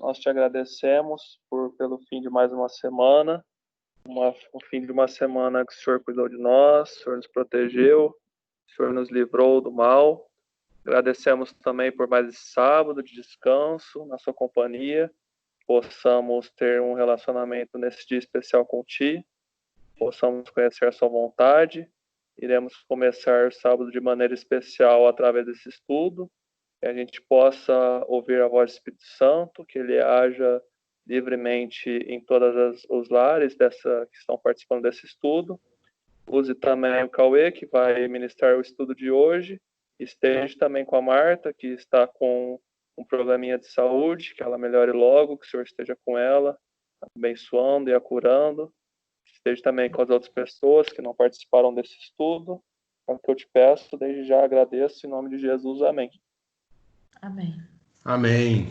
nós te agradecemos pelo fim de mais uma semana, o fim de uma semana que o Senhor cuidou de nós, o Senhor nos protegeu, o Senhor nos livrou do mal. Agradecemos também por mais esse sábado de descanso, na sua companhia, possamos ter um relacionamento nesse dia especial com Ti, possamos conhecer a sua vontade. Iremos começar o sábado de maneira especial através desse estudo, que a gente possa ouvir a voz do Espírito Santo, que ele haja livremente em todos os lares que estão participando desse estudo. Use também o Cauê, que vai ministrar o estudo de hoje. Esteja também com a Marta, que está com um probleminha de saúde, que ela melhore logo, que o Senhor esteja com ela, abençoando e a curando. Esteja também com as outras pessoas que não participaram desse estudo. É o que eu te peço, desde já agradeço, em nome de Jesus, amém. Amém. Amém.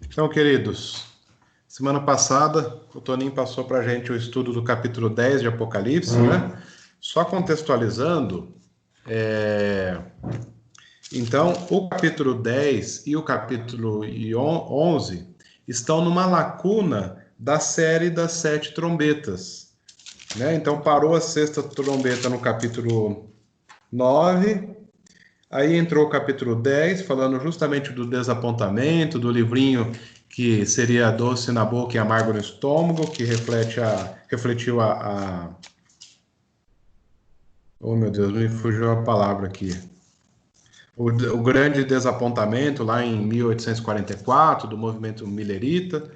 Então, queridos, semana passada o Toninho passou para a gente o estudo do capítulo 10 de Apocalipse, né? Só contextualizando, então, o capítulo 10 e o capítulo 11 estão numa lacuna da série das 7 trombetas, né? Então, parou a 6ª trombeta no capítulo 9, aí entrou o capítulo 10, falando justamente do desapontamento, do livrinho que seria doce na boca e amargo no estômago, que refletiu Oh, meu Deus, me fugiu a palavra aqui. O grande desapontamento lá em 1844, do movimento Millerita.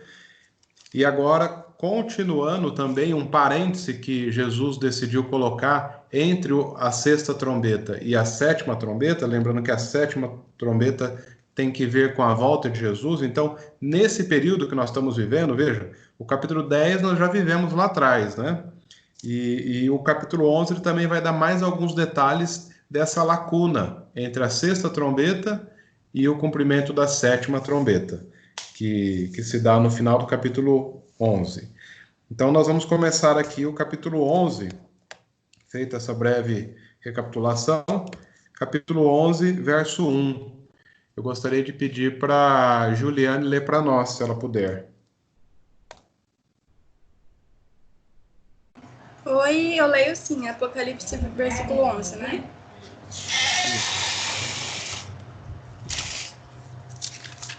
E agora, continuando também, um parêntese que Jesus decidiu colocar entre a 6ª trombeta e a 7ª trombeta, lembrando que a 7ª trombeta tem que ver com a volta de Jesus. Então, nesse período que nós estamos vivendo, veja, o capítulo 10 nós já vivemos lá atrás, né? E o capítulo 11 ele também vai dar mais alguns detalhes dessa lacuna entre a 6ª trombeta e o cumprimento da 7ª trombeta, que se dá no final do capítulo 11. Então, nós vamos começar aqui o capítulo 11, feita essa breve recapitulação, capítulo 11, verso 1. Eu gostaria de pedir para Juliane ler para nós, se ela puder. Oi, eu leio sim, Apocalipse, versículo 11, né?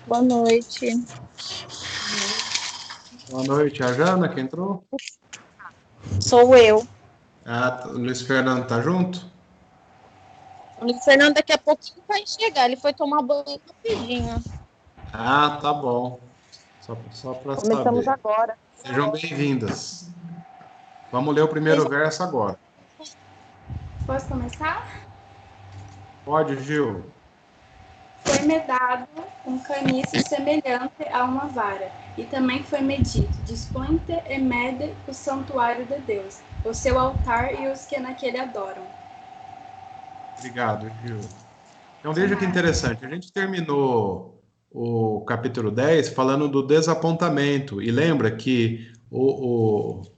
Boa noite. Boa noite, a Jana que entrou? Sou eu. O Luiz Fernando tá junto? O Luiz Fernando daqui a pouquinho vai chegar. Ele foi tomar banho rapidinho. Tá bom. Só para saber. Começamos agora. Sejam bem-vindas. Vamos ler o primeiro verso agora. Posso começar? Pode, Gil. Foi-me dado um caniço semelhante a uma vara, e também foi medido, dispõe-te e mede o santuário de Deus, o seu altar e os que naquele adoram. Obrigado, Gil. Então veja que interessante, a gente terminou o capítulo 10 falando do desapontamento, e lembra que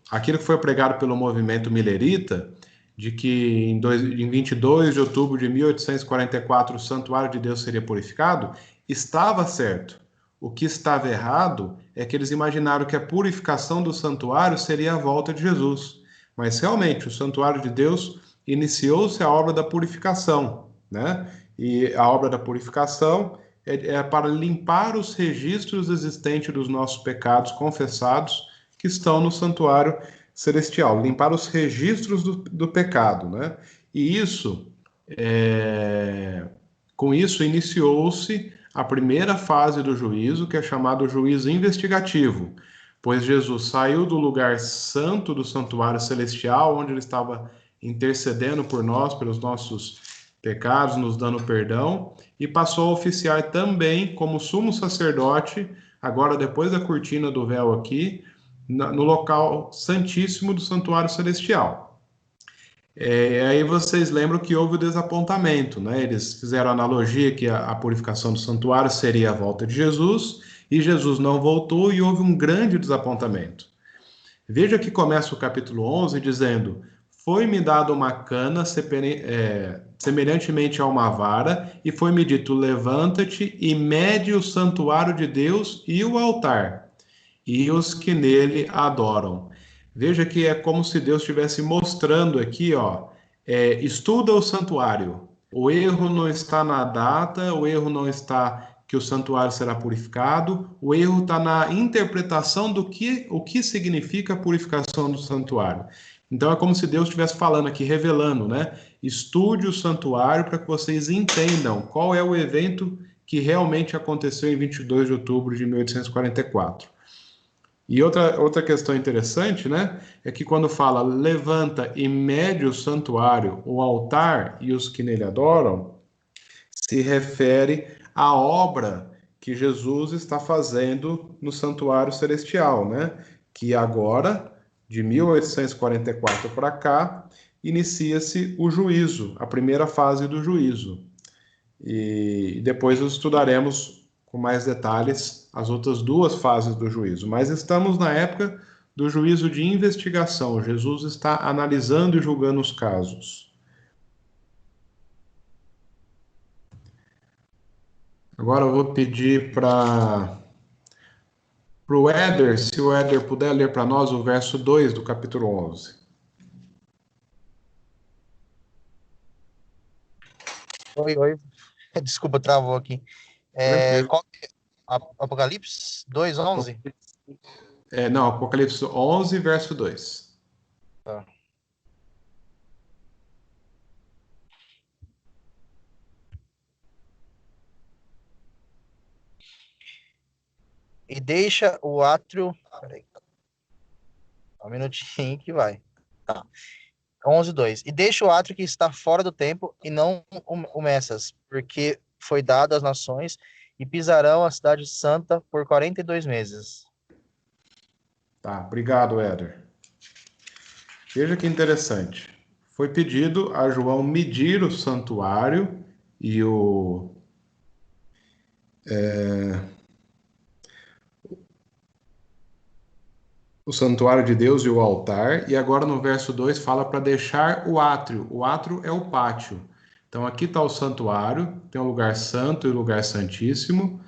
aquilo que foi pregado pelo movimento Millerita, de que em 22 de outubro de 1844 o santuário de Deus seria purificado, estava certo. O que estava errado é que eles imaginaram que a purificação do santuário seria a volta de Jesus. Mas realmente o santuário de Deus iniciou-se a obra da purificação, né? E a obra da purificação é para limpar os registros existentes dos nossos pecados confessados que estão no santuário celestial, limpar os registros do pecado, né? E com isso iniciou-se a primeira fase do juízo, que é chamado juízo investigativo, pois Jesus saiu do lugar santo do santuário celestial, onde ele estava intercedendo por nós, pelos nossos pecados, nos dando perdão, e passou a oficiar também como sumo sacerdote, agora depois da cortina do véu aqui, no local santíssimo do santuário celestial. Aí vocês lembram que houve o desapontamento, né? Eles fizeram a analogia que a purificação do santuário seria a volta de Jesus, e Jesus não voltou e houve um grande desapontamento. Veja que começa o capítulo 11 dizendo: foi-me dado uma cana semelhantemente a uma vara, e foi-me dito: levanta-te e mede o santuário de Deus e o altar, e os que nele adoram. Veja que é como se Deus estivesse mostrando aqui, ó, estuda o santuário. O erro não está na data, o erro não está que o santuário será purificado, o erro está na interpretação do que o que significa a purificação do santuário. Então é como se Deus estivesse falando aqui, revelando, né? Estude o santuário para que vocês entendam qual é o evento que realmente aconteceu em 22 de outubro de 1844. E outra questão interessante, né, é que quando fala levanta e mede o santuário, o altar e os que nele adoram, se refere à obra que Jesus está fazendo no santuário celestial, né, que agora, de 1844 para cá, inicia-se o juízo, a primeira fase do juízo. E depois estudaremos com mais detalhes as outras duas fases do juízo. Mas estamos na época do juízo de investigação. Jesus está analisando e julgando os casos. Agora eu vou pedir para o Éder, se o Éder puder ler para nós o verso 2 do capítulo 11. Oi. Desculpa, travou aqui. Apocalipse 2:11? Não, Apocalipse 11, verso 2. Tá. E deixa o átrio... Peraí. Um minutinho que vai. Tá. 11:2. E deixa o átrio que está fora do templo e não o Messas, porque foi dado às nações e pisarão a cidade santa por 42 meses. Tá, obrigado, Éder. Veja que interessante. Foi pedido a João medir o santuário e o santuário de Deus e o altar, e agora no verso 2 fala para deixar o átrio. O átrio é o pátio. Então aqui está o santuário, tem o lugar santo e o lugar santíssimo,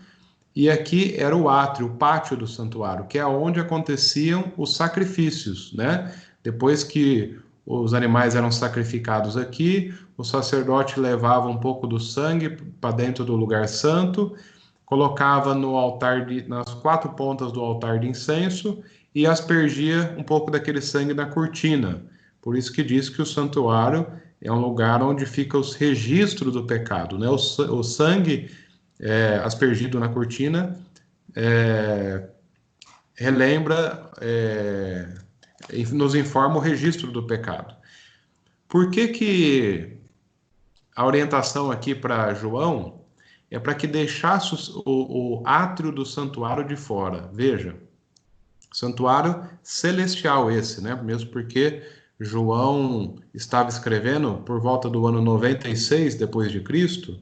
e aqui era o átrio, o pátio do santuário, que é onde aconteciam os sacrifícios, né? Depois que os animais eram sacrificados aqui, o sacerdote levava um pouco do sangue para dentro do lugar santo, colocava no altar, nas quatro pontas do altar de incenso, e aspergia um pouco daquele sangue na cortina. Por isso que diz que o santuário é um lugar onde fica os registros do pecado, né? O sangue aspergido na cortina relembra, nos informa o registro do pecado. Por que a orientação aqui para João é para que deixasse o átrio do santuário de fora? Veja, santuário celestial esse, né? Mesmo porque João estava escrevendo por volta do ano 96 depois de Cristo,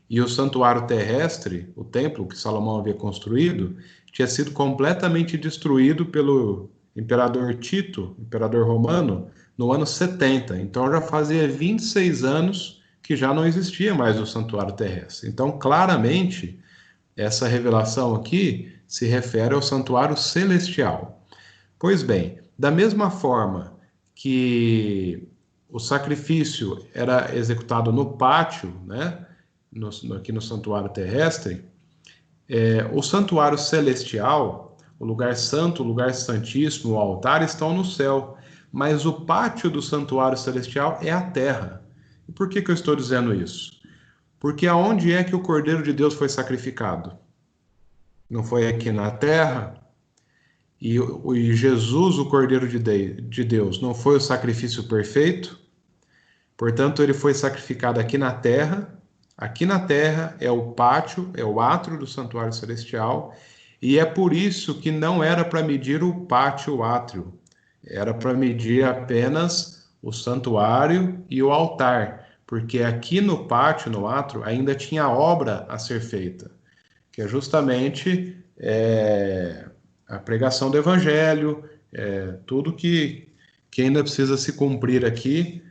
e o santuário terrestre, o templo que Salomão havia construído, tinha sido completamente destruído pelo imperador Tito, imperador romano, no ano 70. Então já fazia 26 anos que já não existia mais o santuário terrestre. Então, claramente, essa revelação aqui se refere ao santuário celestial. Pois bem, da mesma forma que o sacrifício era executado no pátio, né, aqui no santuário terrestre, o santuário celestial, o lugar santo, o lugar santíssimo, o altar estão no céu, mas o pátio do santuário celestial é a terra. E por que eu estou dizendo isso? Porque aonde é que o Cordeiro de Deus foi sacrificado? Não foi aqui na terra? E Jesus, o Cordeiro de Deus, não foi o sacrifício perfeito? Portanto, ele foi sacrificado aqui na terra. Aqui na terra é o pátio, é o átrio do santuário celestial, e é por isso que não era para medir o pátio, o átrio, era para medir apenas o santuário e o altar, porque aqui no pátio, no átrio, ainda tinha obra a ser feita, que é justamente a pregação do evangelho, tudo que ainda precisa se cumprir aqui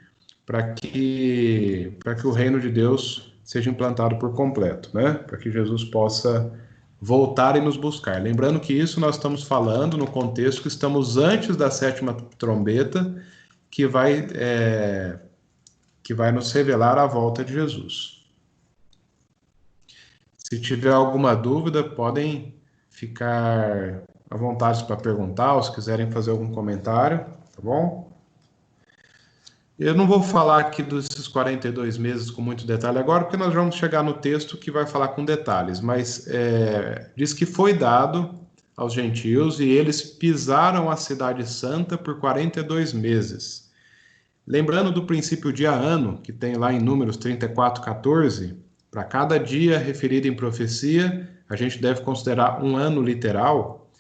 para que o reino de Deus seja implantado por completo, né? Para que Jesus possa voltar e nos buscar. Lembrando que isso nós estamos falando no contexto que estamos antes da 7ª trombeta, que vai nos revelar a volta de Jesus. Se tiver alguma dúvida, podem ficar à vontade para perguntar, ou se quiserem fazer algum comentário, tá bom? Eu não vou falar aqui desses 42 meses com muito detalhe agora, porque nós vamos chegar no texto que vai falar com detalhes, mas diz que foi dado aos gentios e eles pisaram a cidade santa por 42 meses. Lembrando do princípio dia-ano, que tem lá em Números 34:14, para cada dia referido em profecia, a gente deve considerar um ano literal,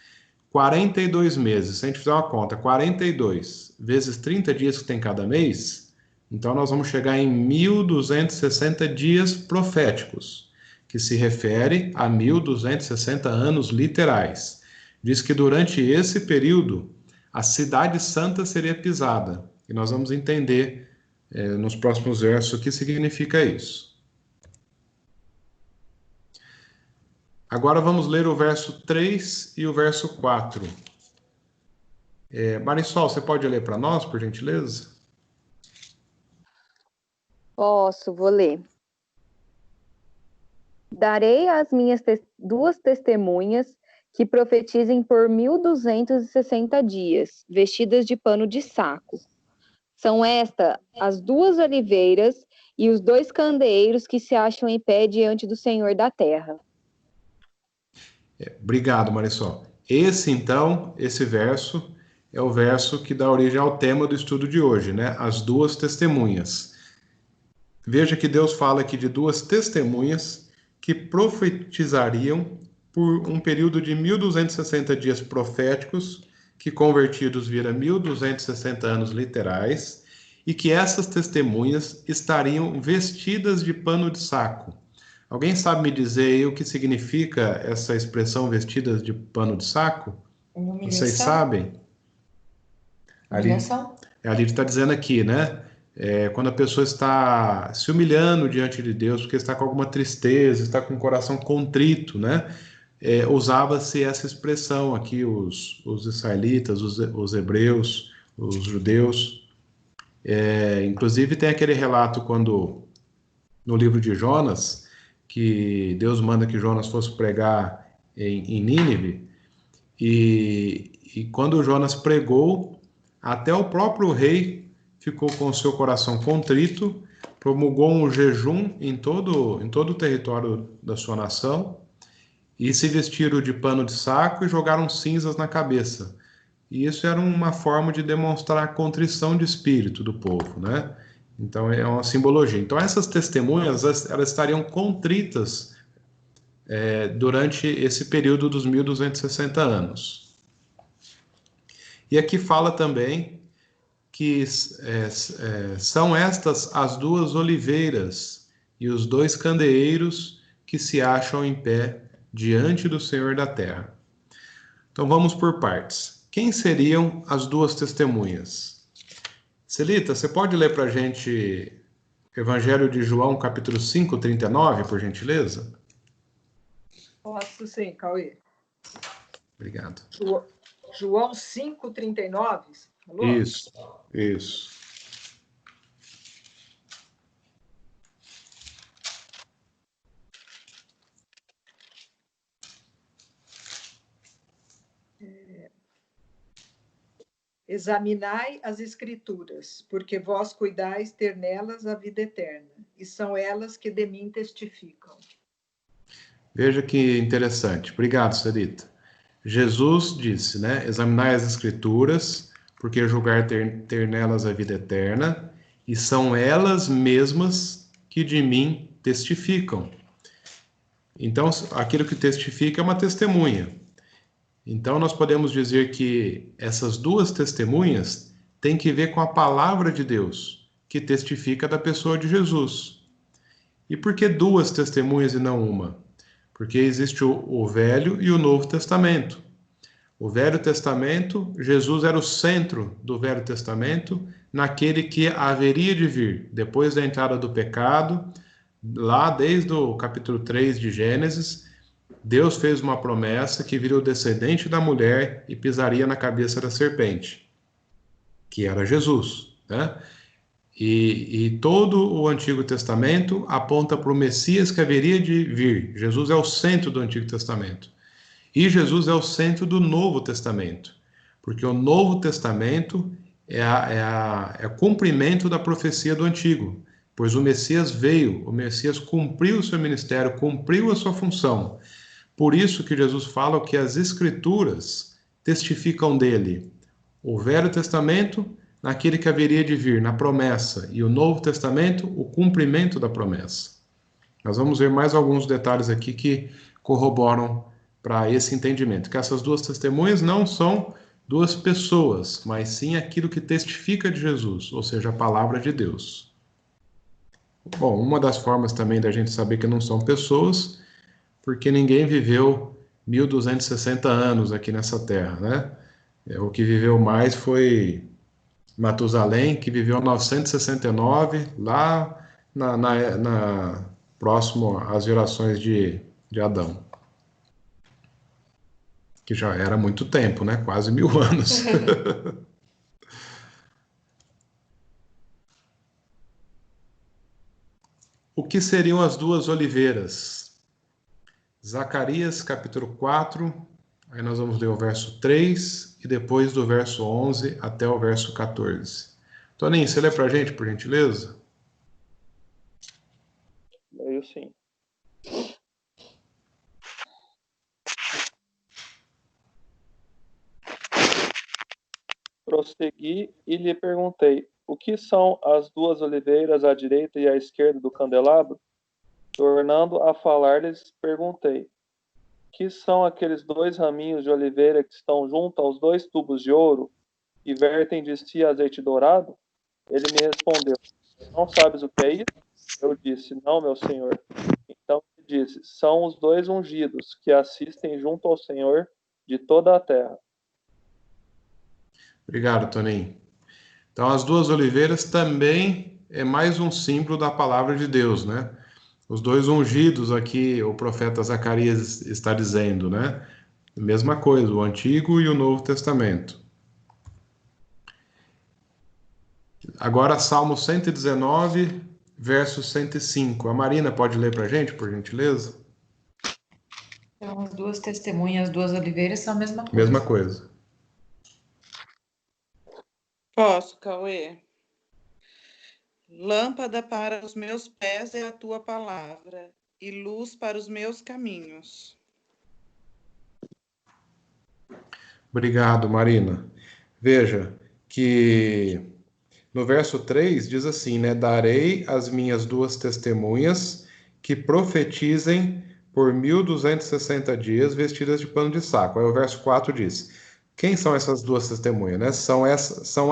42 meses. Se a gente fizer uma conta, 42 vezes 30 dias que tem cada mês, então nós vamos chegar em 1.260 dias proféticos, que se refere a 1.260 anos literais. Diz que durante esse período, a cidade santa seria pisada. E nós vamos entender nos próximos versos o que significa isso. Agora vamos ler o verso 3 e o verso 4. Marisol, você pode ler para nós, por gentileza? Posso, vou ler. Darei às minhas duas testemunhas que profetizem por 1.260 dias, vestidas de pano de saco. São estas as 2 oliveiras e os 2 candeeiros que se acham em pé diante do Senhor da terra. Obrigado, Marisol. Esse verso é o verso que dá origem ao tema do estudo de hoje, né? As 2 testemunhas. Veja que Deus fala aqui de 2 testemunhas que profetizariam por um período de 1.260 dias proféticos, que convertidos vira 1.260 anos literais, e que essas testemunhas estariam vestidas de pano de saco. Alguém sabe me dizer aí o que significa essa expressão vestidas de pano de saco? Vocês sabem? Humilhação? Ali está dizendo aqui, né? Quando a pessoa está se humilhando diante de Deus, porque está com alguma tristeza, está com o coração contrito, né? Usava-se essa expressão aqui, os israelitas, os hebreus, os judeus. Inclusive tem aquele relato quando, no livro de Jonas, que Deus manda que Jonas fosse pregar em Nínive, e quando Jonas pregou, até o próprio rei ficou com o seu coração contrito, promulgou um jejum em todo o território da sua nação, e se vestiram de pano de saco e jogaram cinzas na cabeça. E isso era uma forma de demonstrar a contrição de espírito do povo, né? Então é uma simbologia. Então essas testemunhas, elas estariam contritas durante esse período dos 1.260 anos. E aqui fala também que são estas as 2 oliveiras e os 2 candeeiros que se acham em pé diante do Senhor da terra. Então vamos por partes. Quem seriam as 2 testemunhas? Celita, você pode ler para a gente Evangelho de João, capítulo 5, 39, por gentileza? Posso sim, Cauê. Obrigado. João 5, 39. Falou? Isso. Examinai as Escrituras, porque vós cuidais ter nelas a vida eterna, e são elas que de mim testificam. Veja que interessante. Obrigado, Celita. Jesus disse, né? Examinai as Escrituras, porque julgar ter nelas a vida eterna, e são elas mesmas que de mim testificam. Então, aquilo que testifica é uma testemunha. Então, nós podemos dizer que essas 2 testemunhas têm que ver com a palavra de Deus, que testifica da pessoa de Jesus. E por que 2 testemunhas e não uma? Porque existe o Velho e o Novo Testamento. O Velho Testamento, Jesus era o centro do Velho Testamento, naquele que haveria de vir, depois da entrada do pecado, lá desde o capítulo 3 de Gênesis, Deus fez uma promessa que viria o descendente da mulher e pisaria na cabeça da serpente, que era Jesus, né? E todo o Antigo Testamento aponta para o Messias que haveria de vir. Jesus é o centro do Antigo Testamento. E Jesus é o centro do Novo Testamento, porque o Novo Testamento é o cumprimento da profecia do Antigo, pois o Messias veio, o Messias cumpriu o seu ministério, cumpriu a sua função. Por isso que Jesus fala que as Escrituras testificam dele. O Velho Testamento, naquele que haveria de vir, na promessa, e o Novo Testamento, o cumprimento da promessa. Nós vamos ver mais alguns detalhes aqui que corroboram para esse entendimento, que essas duas testemunhas não são duas pessoas, mas sim aquilo que testifica de Jesus, ou seja, a palavra de Deus. Bom, uma das formas também da gente saber que não são pessoas, porque ninguém viveu 1260 anos aqui nessa terra, né? O que viveu mais foi Matusalém, que viveu 969, lá próximo às gerações de Adão. Que já era muito tempo, né? Quase 1000 anos. O que seriam as duas oliveiras? Zacarias, capítulo 4, aí nós vamos ler o verso 3 e depois do verso 11 até o verso 14. Toninho, você lê pra gente, por gentileza? Leio sim. Prossegui e lhe perguntei: o que são as duas oliveiras à direita e à esquerda do candelabro? Tornando a falar-lhes, perguntei: que são aqueles dois raminhos de oliveira que estão junto aos dois tubos de ouro e vertem de si azeite dourado? Ele me respondeu: não sabes o que é isso? Eu disse: não, meu senhor. Então ele disse: são os dois ungidos que assistem junto ao Senhor de toda a terra. Obrigado, Toninho. Então, as duas oliveiras também é mais um símbolo da palavra de Deus, né? Os dois ungidos aqui, o profeta Zacarias está dizendo, né? Mesma coisa, o Antigo e o Novo Testamento. Agora, Salmo 119, verso 105. A Marina pode ler para a gente, por gentileza? Então, as duas testemunhas, as duas oliveiras são a mesma coisa. Mesma coisa. Posso, Cauê? Lâmpada para os meus pés é a tua palavra, e luz para os meus caminhos. Obrigado, Marina. Veja que no verso 3 diz assim, né? Darei as minhas duas testemunhas que profetizem por 1260 dias vestidas de pano de saco. Aí o verso 4 diz: quem são essas duas testemunhas, né? São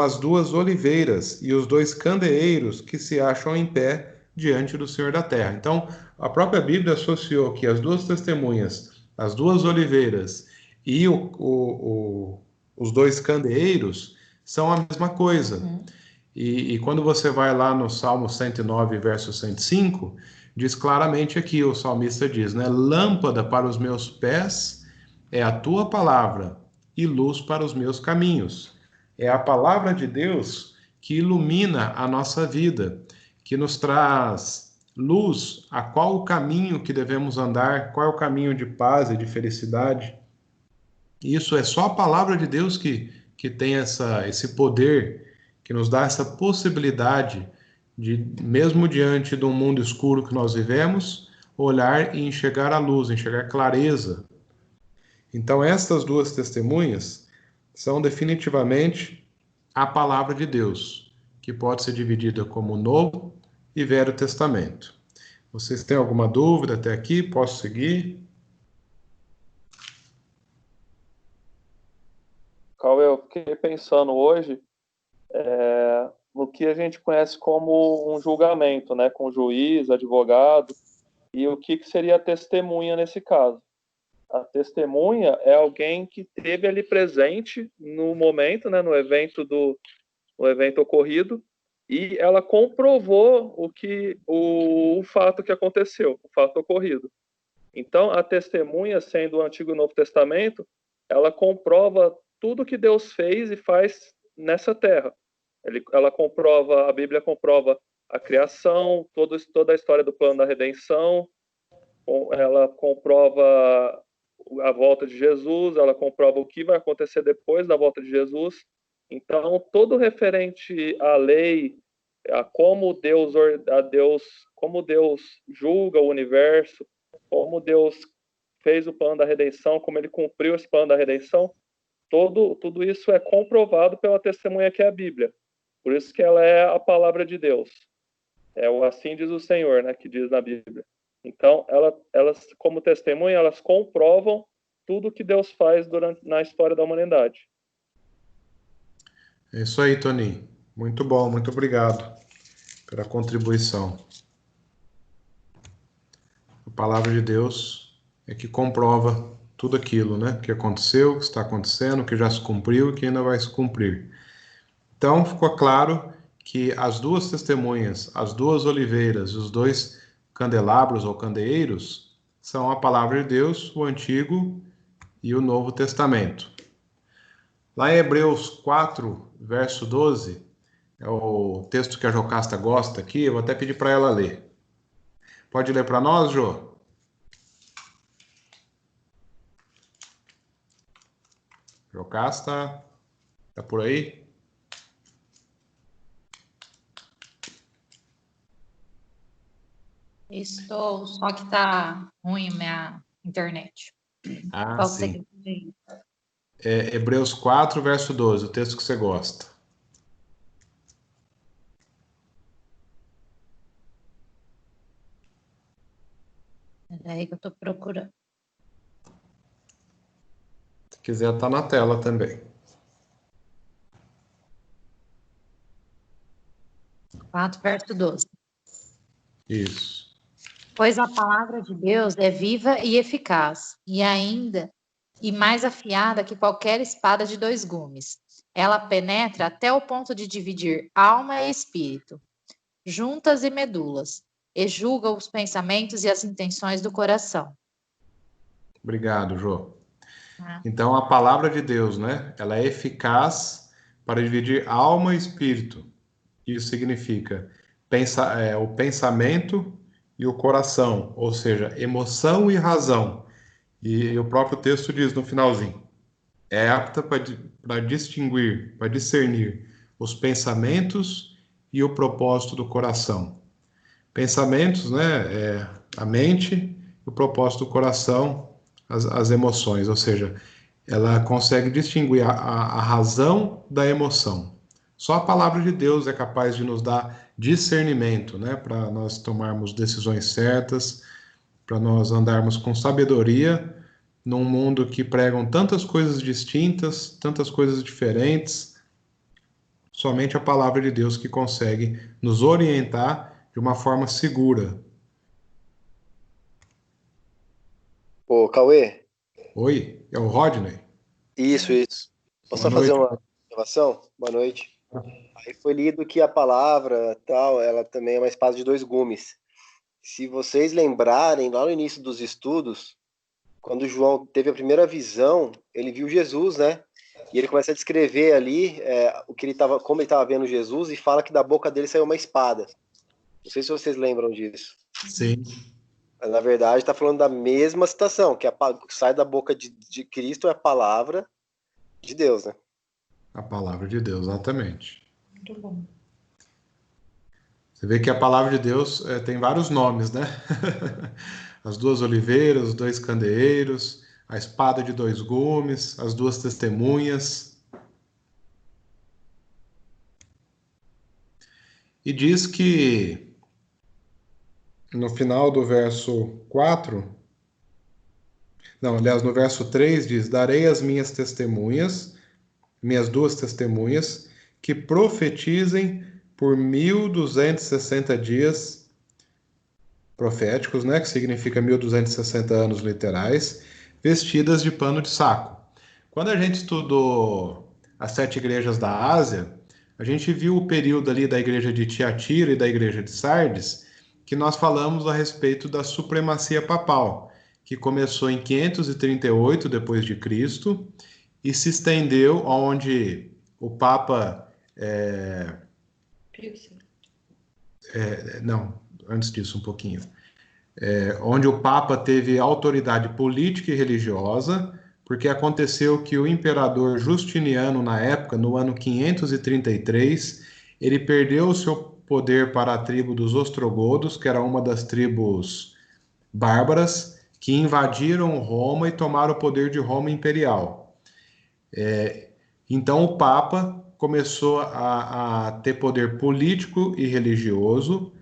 as duas oliveiras e os dois candeeiros que se acham em pé diante do Senhor da terra. Então, a própria Bíblia associou que as duas testemunhas, as duas oliveiras e os dois candeeiros são a mesma coisa. E quando você vai lá no Salmo 109, verso 105, diz claramente aqui, o salmista diz, né? Lâmpada para os meus pés é a tua palavra e luz para os meus caminhos. É a palavra de Deus que ilumina a nossa vida, que nos traz luz a qual o caminho que devemos andar, qual é o caminho de paz e de felicidade. Isso é só a palavra de Deus que tem esse poder, que nos dá essa possibilidade de, mesmo diante de um mundo escuro que nós vivemos, olhar e enxergar a luz, enxergar clareza. Então, estas duas testemunhas são definitivamente a palavra de Deus, que pode ser dividida como Novo e Velho Testamento. Vocês têm alguma dúvida até aqui? Posso seguir? Cauê, eu fiquei pensando hoje no que a gente conhece como um julgamento, né, com juiz, advogado, e o que seria a testemunha nesse caso. A testemunha é alguém que esteve ali presente no momento, né, no evento o evento ocorrido, e ela comprovou o fato que aconteceu, o fato ocorrido. Então, a testemunha, sendo o Antigo e o Novo Testamento, ela comprova tudo que Deus fez e faz nessa terra. A Bíblia comprova a criação, toda a história do plano da redenção, ela comprova a volta de Jesus, ela comprova o que vai acontecer depois da volta de Jesus. Então, todo referente à lei, a como Deus julga o universo, como Deus fez o plano da redenção, como ele cumpriu esse plano da redenção, tudo isso é comprovado pela testemunha que é a Bíblia. Por isso que ela é a palavra de Deus. É o assim diz o Senhor, né, que diz na Bíblia. Então, elas como testemunha, elas comprovam tudo que Deus faz na história da humanidade. É isso aí, Toninho. Muito bom, muito obrigado pela contribuição. A palavra de Deus é que comprova tudo aquilo, né, que aconteceu, que está acontecendo, que já se cumpriu e que ainda vai se cumprir. Então, ficou claro que as duas testemunhas, as duas oliveiras e os dois candelabros ou candeeiros são a palavra de Deus, o Antigo e o Novo Testamento. Lá em Hebreus 4, verso 12, é o texto que a Jocasta gosta aqui, eu vou até pedir para ela ler. Pode ler para nós, Jô? Jocasta, tá por aí? Estou, só que tá ruim a minha internet. Ah, Qual sim. você É Hebreus 4, verso 12, o texto que você gosta. É aí que eu tô procurando. Se quiser, tá na tela também. 4, verso 12. Isso. Pois a palavra de Deus é viva e eficaz, e mais afiada que qualquer espada de 2 gumes. Ela penetra até o ponto de dividir alma e espírito, juntas e medulas, e julga os pensamentos e as intenções do coração. Obrigado, Jô. Então, a palavra de Deus, né? Ela é eficaz para dividir alma e espírito. Isso significa o pensamento e o coração, ou seja, emoção e razão. E o próprio texto diz no finalzinho: é apta para distinguir, para discernir os pensamentos e o propósito do coração. Pensamentos, né, é a mente, o propósito do coração, as emoções, ou seja, ela consegue distinguir a razão da emoção. Só a palavra de Deus é capaz de nos dar discernimento, né, para nós tomarmos decisões certas, para nós andarmos com sabedoria num mundo que pregam tantas coisas distintas, tantas coisas diferentes. Somente a palavra de Deus que consegue nos orientar de uma forma segura. Ô, Cauê? Oi, é o Rodney? Isso. Posso só Boa fazer noite. uma observação? Boa noite. Aí foi lido que a palavra, tal, ela também é uma espada de 2 gumes. Se vocês lembrarem, lá no início dos estudos, quando João teve a primeira visão, ele viu Jesus, né? E ele começa a descrever ali como ele estava vendo Jesus e fala que da boca dele saiu uma espada. Não sei se vocês lembram disso. Sim. Mas, na verdade, está falando da mesma situação, que sai da boca de Cristo é a palavra de Deus, né? A palavra de Deus, exatamente. Muito bom. Você vê que a palavra de Deus tem vários nomes, né? As 2 oliveiras, os 2 candeeiros, a espada de 2 gumes, as 2 testemunhas. E diz que no final do verso 4, não, aliás, no verso 3 diz: darei as minhas 2 testemunhas, que profetizem por 1260 dias proféticos, né, que significa 1260 anos literais, vestidas de pano de saco. Quando a gente estudou as 7 igrejas da Ásia, a gente viu o período ali da igreja de Tiatira e da igreja de Sardes, que nós falamos a respeito da supremacia papal, que começou em 538 depois de Cristo e se estendeu onde o Papa não, antes disso um pouquinho, onde o Papa teve autoridade política e religiosa, porque aconteceu que o imperador Justiniano, na época, no ano 533, ele perdeu o seu poder para a tribo dos ostrogodos, que era uma das tribos bárbaras, que invadiram Roma e tomaram o poder de Roma imperial. Então o Papa começou a ter poder político e religioso,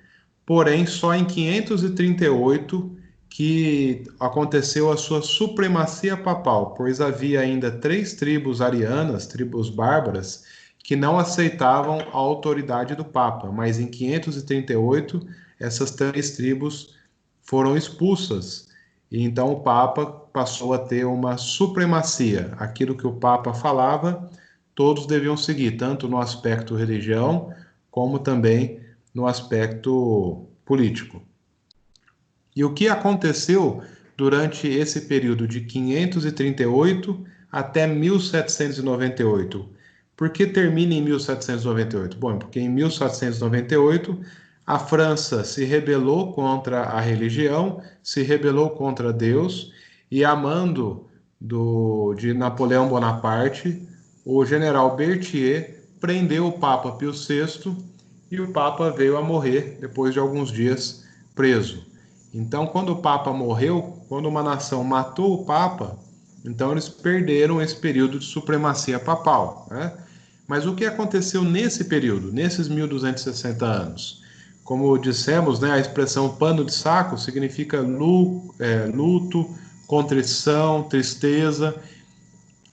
porém só em 538 que aconteceu a sua supremacia papal, pois havia ainda 3 tribos arianas, tribos bárbaras, que não aceitavam a autoridade do Papa, mas em 538 essas 3 tribos foram expulsas, e então o Papa passou a ter uma supremacia, aquilo que o Papa falava, todos deviam seguir, tanto no aspecto religião, como também no aspecto político. E o que aconteceu durante esse período de 538 até 1798? Por que termina em 1798? Bom, porque em 1798 a França se rebelou contra a religião, se rebelou contra Deus, e a mando de Napoleão Bonaparte, o general Berthier prendeu o Papa Pio VI e o Papa veio a morrer depois de alguns dias preso. Então, quando o Papa morreu, quando uma nação matou o Papa, então eles perderam esse período de supremacia papal, né? Mas o que aconteceu nesse período, nesses 1260 anos? Como dissemos, né, a expressão pano de saco significa luto, contrição, tristeza.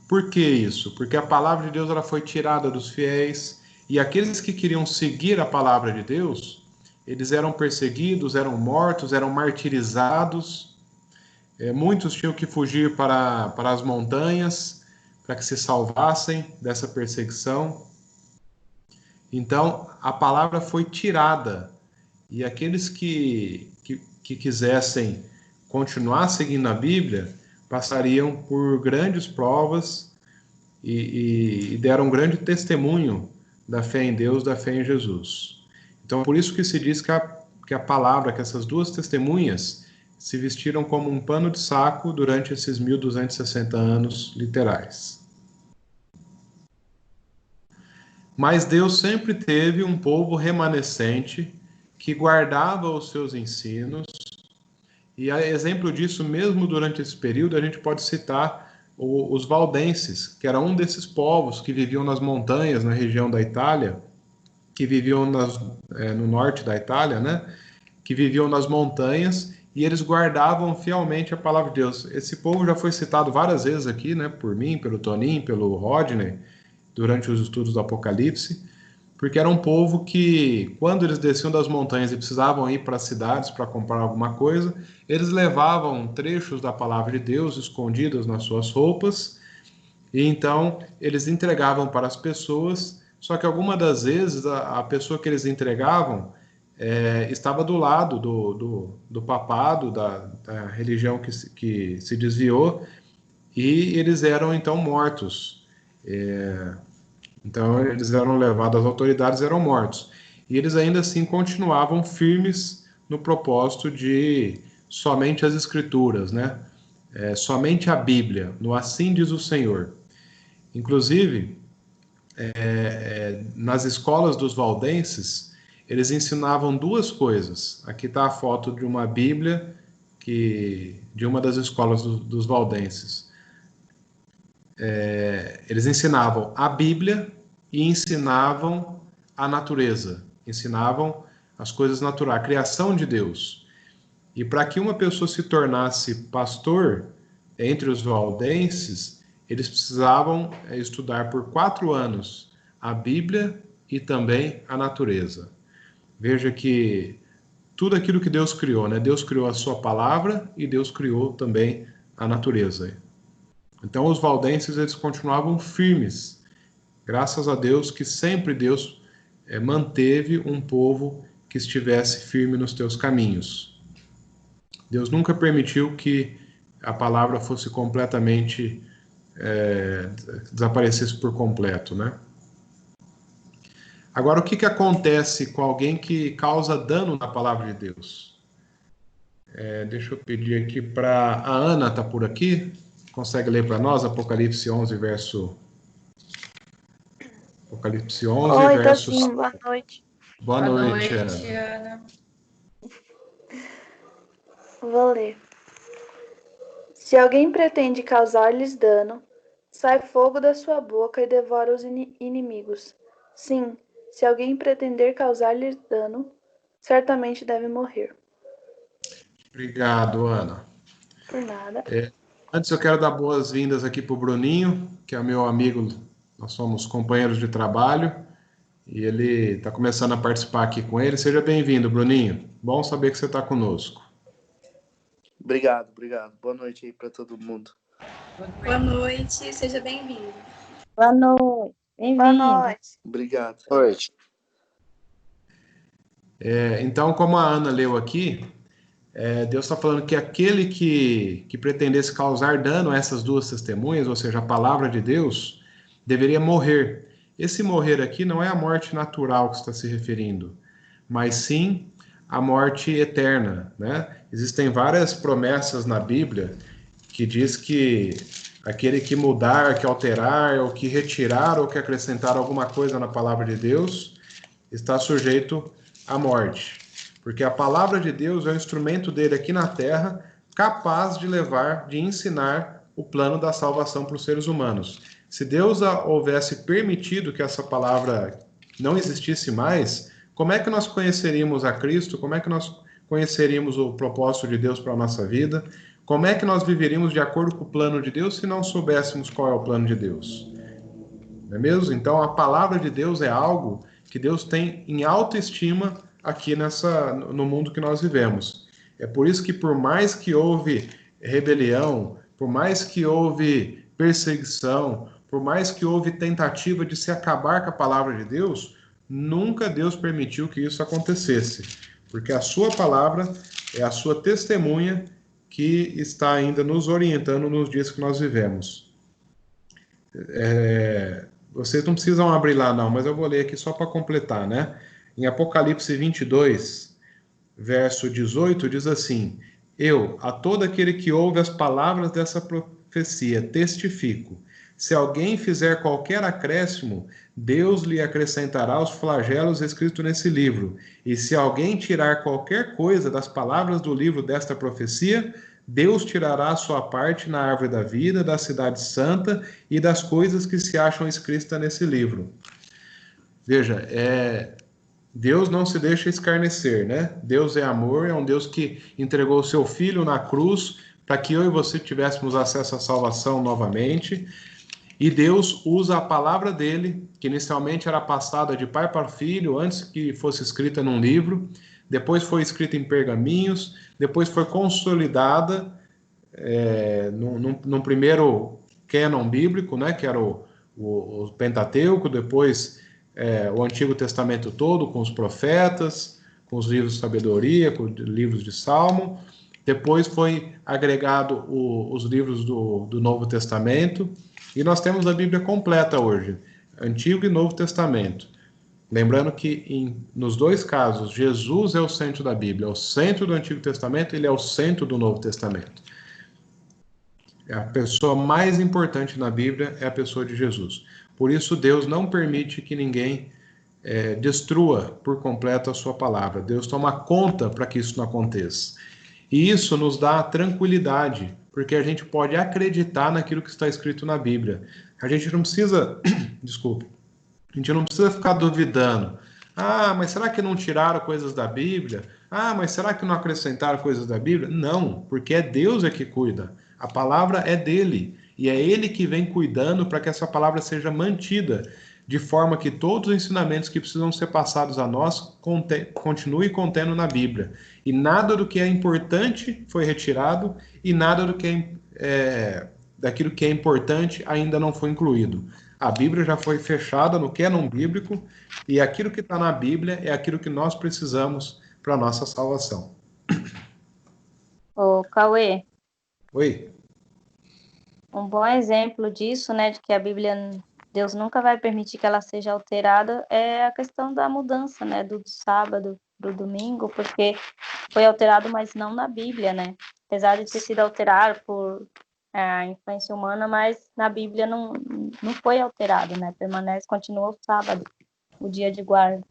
Por que isso? Porque a palavra de Deus ela foi tirada dos fiéis, e aqueles que queriam seguir a palavra de Deus, eles eram perseguidos, eram mortos, eram martirizados. Muitos tinham que fugir para as montanhas, para que se salvassem dessa perseguição. Então, a palavra foi tirada, e aqueles que quisessem continuar seguindo a Bíblia, passariam por grandes provas e deram um grande testemunho da fé em Deus, da fé em Jesus. Então, por isso que se diz que a palavra, que essas 2 testemunhas se vestiram como um pano de saco durante esses 1260 anos literais. Mas Deus sempre teve um povo remanescente que guardava os seus ensinos, e a exemplo disso, mesmo durante esse período, a gente pode citar os valdenses, que era um desses povos que viviam nas montanhas, na região da Itália, que viviam no norte da Itália, né? Que viviam nas montanhas, e eles guardavam fielmente a palavra de Deus. Esse povo já foi citado várias vezes aqui, né? Por mim, pelo Toninho, pelo Rodney, durante os estudos do Apocalipse, porque era um povo que, quando eles desciam das montanhas e precisavam ir para as cidades para comprar alguma coisa, eles levavam trechos da palavra de Deus escondidos nas suas roupas, e então eles entregavam para as pessoas, só que algumas das vezes a pessoa que eles entregavam estava do lado do papado, da religião que se desviou, e eles eram então mortos. Então eles eram levados, as autoridades eram mortos. E eles ainda assim continuavam firmes no propósito de somente as Escrituras, né? Somente a Bíblia, no assim diz o Senhor. Inclusive, nas escolas dos valdenses, eles ensinavam 2 coisas. Aqui está a foto de uma Bíblia de uma das escolas dos valdenses. Eles ensinavam a Bíblia e ensinavam a natureza, ensinavam as coisas naturais, a criação de Deus. E para que uma pessoa se tornasse pastor entre os valdenses, eles precisavam estudar por 4 anos a Bíblia e também a natureza. Veja que tudo aquilo que Deus criou, né? Deus criou a sua palavra e Deus criou também a natureza. Então os valdenses eles continuavam firmes Graças a Deus que sempre Deus manteve um povo que estivesse firme nos teus caminhos. Deus nunca permitiu que a palavra fosse completamente desaparecesse por completo, né? Agora, o que acontece com alguém que causa dano na palavra de Deus? Deixa eu pedir aqui para a Ana, tá por aqui? Consegue ler para nós Apocalipse 11, verso... Apocalipse 11, Oi, verso... sim, boa noite. Boa noite, Ana. Ana. Vou ler. Se alguém pretende causar-lhes dano, sai fogo da sua boca e devora os inimigos. Sim, se alguém pretender causar-lhes dano, certamente deve morrer. Obrigado, Ana. Por nada. Antes eu quero dar boas-vindas aqui para o Bruninho, que é meu amigo, nós somos companheiros de trabalho, e ele está começando a participar aqui com ele. Seja bem-vindo, Bruninho. Bom saber que você está conosco. Obrigado. Boa noite aí para todo mundo. Boa noite, seja bem-vindo. Boa noite. Bem-vindo. Boa noite. Obrigado. Boa noite. Então, como a Ana leu aqui, Deus está falando que aquele que pretendesse causar dano a essas duas testemunhas, ou seja, a palavra de Deus, deveria morrer. Esse morrer aqui não é a morte natural que está se referindo, mas sim a morte eterna, né? Existem várias promessas na Bíblia que diz que aquele que mudar, que alterar, ou que retirar, ou que acrescentar alguma coisa na palavra de Deus, está sujeito à morte. Porque a palavra de Deus é o instrumento dele aqui na terra, capaz de levar, de ensinar o plano da salvação para os seres humanos. Se Deus houvesse permitido que essa palavra não existisse mais, como é que nós conheceríamos a Cristo? Como é que nós conheceríamos o propósito de Deus para a nossa vida? Como é que nós viveríamos de acordo com o plano de Deus se não soubéssemos qual é o plano de Deus? Não é mesmo? Então, a palavra de Deus é algo que Deus tem em alta estima aqui no mundo que nós vivemos. É por isso que, por mais que houve rebelião, por mais que houve perseguição, por mais que houve tentativa de se acabar com a palavra de Deus, nunca Deus permitiu que isso acontecesse, porque a sua palavra é a sua testemunha que está ainda nos orientando nos dias que nós vivemos. Vocês não precisam abrir lá não, mas eu vou ler aqui só para completar, né? Em Apocalipse 22, verso 18, diz assim: Eu, a todo aquele que ouve as palavras dessa profecia, testifico. Se alguém fizer qualquer acréscimo, Deus lhe acrescentará os flagelos escritos nesse livro. E se alguém tirar qualquer coisa das palavras do livro desta profecia, Deus tirará a sua parte na árvore da vida, da cidade santa e das coisas que se acham escritas nesse livro. Veja, Deus não se deixa escarnecer, né? Deus é amor, é um Deus que entregou o seu Filho na cruz para que eu e você tivéssemos acesso à salvação novamente. E Deus usa a palavra dele, que inicialmente era passada de pai para filho, antes que fosse escrita num livro, depois foi escrita em pergaminhos, depois foi consolidada num primeiro cânon bíblico, né, que era o Pentateuco, depois o Antigo Testamento todo, com os profetas, com os livros de sabedoria, com os livros de Salmo, depois foi agregado os livros do Novo Testamento, e nós temos a Bíblia completa hoje, Antigo e Novo Testamento. Lembrando que nos dois casos, Jesus é o centro da Bíblia, é o centro do Antigo Testamento, ele é o centro do Novo Testamento. A pessoa mais importante na Bíblia é a pessoa de Jesus. Por isso, Deus não permite que ninguém destrua por completo a sua palavra. Deus toma conta para que isso não aconteça. E isso nos dá tranquilidade, porque a gente pode acreditar naquilo que está escrito na Bíblia. A gente não precisa, a gente não precisa ficar duvidando. Mas será que não tiraram coisas da Bíblia? Mas será que não acrescentaram coisas da Bíblia? Não, porque é Deus que cuida. A palavra é dele, e é ele que vem cuidando para que essa palavra seja mantida, de forma que todos os ensinamentos que precisam ser passados a nós continuem contendo na Bíblia. E nada do que é importante foi retirado, e nada do que daquilo que é importante ainda não foi incluído. A Bíblia já foi fechada no que é não bíblico, e aquilo que está na Bíblia é aquilo que nós precisamos para a nossa salvação. Ô, Cauê, Oi? um bom exemplo disso, né, de que a Bíblia, Deus nunca vai permitir que ela seja alterada, é a questão da mudança, né, do sábado para o domingo, porque foi alterado, mas não na Bíblia, né? Apesar de ter sido alterado por influência humana, mas na Bíblia não foi alterado, né? Permanece, continua o sábado, o dia de guarda.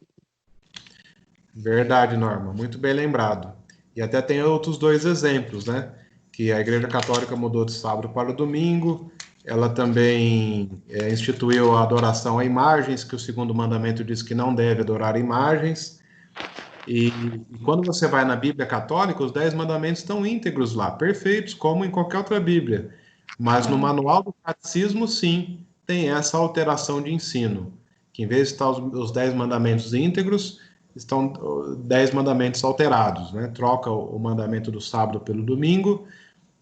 Verdade, Norma, muito bem lembrado. E até tem outros dois exemplos, né? Que a Igreja Católica mudou de sábado para o domingo, ela também instituiu a adoração a imagens, que o segundo mandamento diz que não deve adorar imagens. E quando você vai na Bíblia Católica, os 10 mandamentos estão íntegros lá, perfeitos, como em qualquer outra Bíblia. Mas no manual do catecismo, sim, tem essa alteração de ensino, que em vez de estar os 10 mandamentos íntegros, estão 10 mandamentos alterados, né? Troca o mandamento do sábado pelo domingo,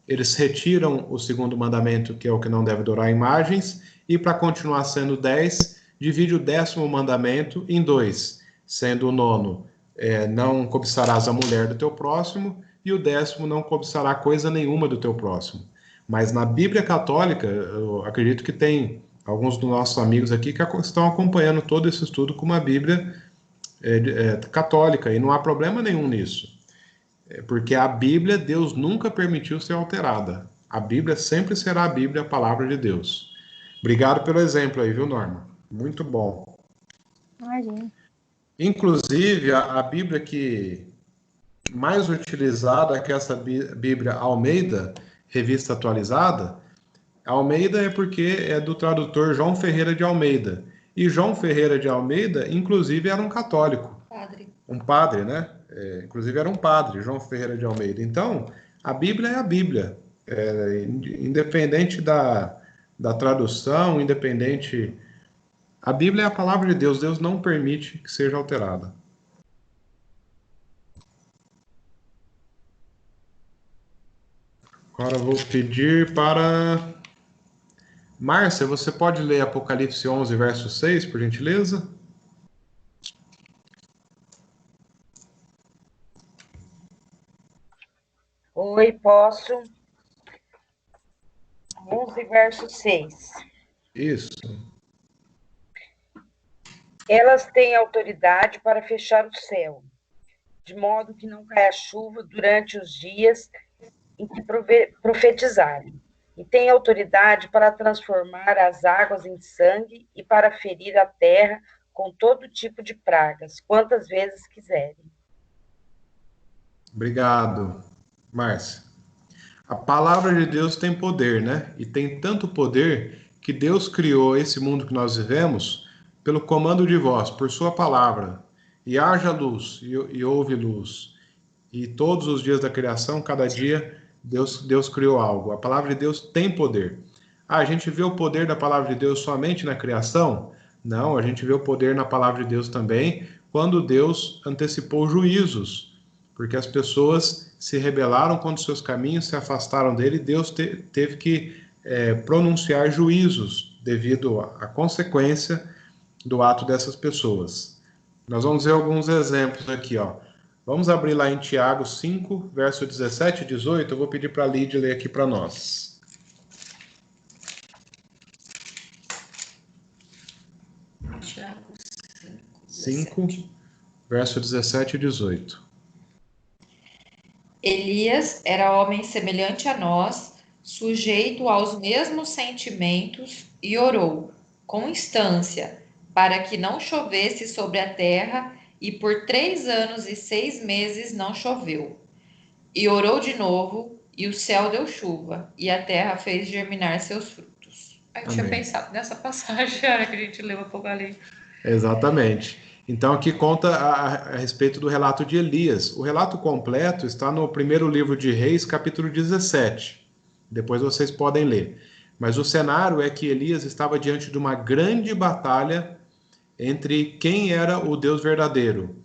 eles retiram o segundo mandamento, que é o que não deve adorar imagens, e para continuar sendo 10, divide o 10º mandamento em 2, sendo o 9, não cobiçarás a mulher do teu próximo, e o 10º, não cobiçará coisa nenhuma do teu próximo. Mas na Bíblia Católica, eu acredito que tem alguns dos nossos amigos aqui que estão acompanhando todo esse estudo com uma Bíblia católica, e não há problema nenhum nisso. Porque a Bíblia, Deus nunca permitiu ser alterada. A Bíblia sempre será a Bíblia, a palavra de Deus. Obrigado pelo exemplo aí, viu, Norma? Muito bom. Imagina. Inclusive, a Bíblia que mais utilizada, que é essa Bíblia Almeida, revista atualizada. Almeida é porque é do tradutor João Ferreira de Almeida. E João Ferreira de Almeida, inclusive, era um católico. Padre. Um padre, né? Inclusive era um padre, João Ferreira de Almeida. Então, a Bíblia é a Bíblia. Independente da tradução, independente... A Bíblia é a palavra de Deus. Deus não permite que seja alterada. Agora eu vou pedir para... Márcia, você pode ler Apocalipse 11, verso 6, por gentileza? Oi, posso? 11, verso 6. Isso. Elas têm autoridade para fechar o céu, de modo que não caia chuva durante os dias em que profetizarem. E têm autoridade para transformar as águas em sangue e para ferir a terra com todo tipo de pragas, quantas vezes quiserem. Obrigado, Márcia. A palavra de Deus tem poder, né? E tem tanto poder que Deus criou esse mundo que nós vivemos pelo comando de voz, por sua palavra. E haja luz, e houve luz. E todos os dias da criação, cada dia, Deus criou algo. A palavra de Deus tem poder. A gente vê o poder da palavra de Deus somente na criação? Não, a gente vê o poder na palavra de Deus também quando Deus antecipou juízos, porque as pessoas se rebelaram contra os seus caminhos, se afastaram dele, e Deus teve que pronunciar juízos devido à consequência do ato dessas pessoas. Nós vamos ver alguns exemplos aqui, ó. Vamos abrir lá em Tiago 5, verso 17 e 18. Eu vou pedir para a Lídia ler aqui para nós. Tiago 5, verso 17 e 18. Elias era homem semelhante a nós, sujeito aos mesmos sentimentos, e orou, com instância, para que não chovesse sobre a terra, e por 3 anos e 6 meses não choveu. E orou de novo, e o céu deu chuva, e a terra fez germinar seus frutos. Eu tinha pensado nessa passagem, na hora que a gente leu Apocalipse. Exatamente. Então aqui conta a respeito do relato de Elias. O relato completo está no primeiro livro de Reis, capítulo 17. Depois vocês podem ler. Mas o cenário é que Elias estava diante de uma grande batalha entre quem era o Deus verdadeiro.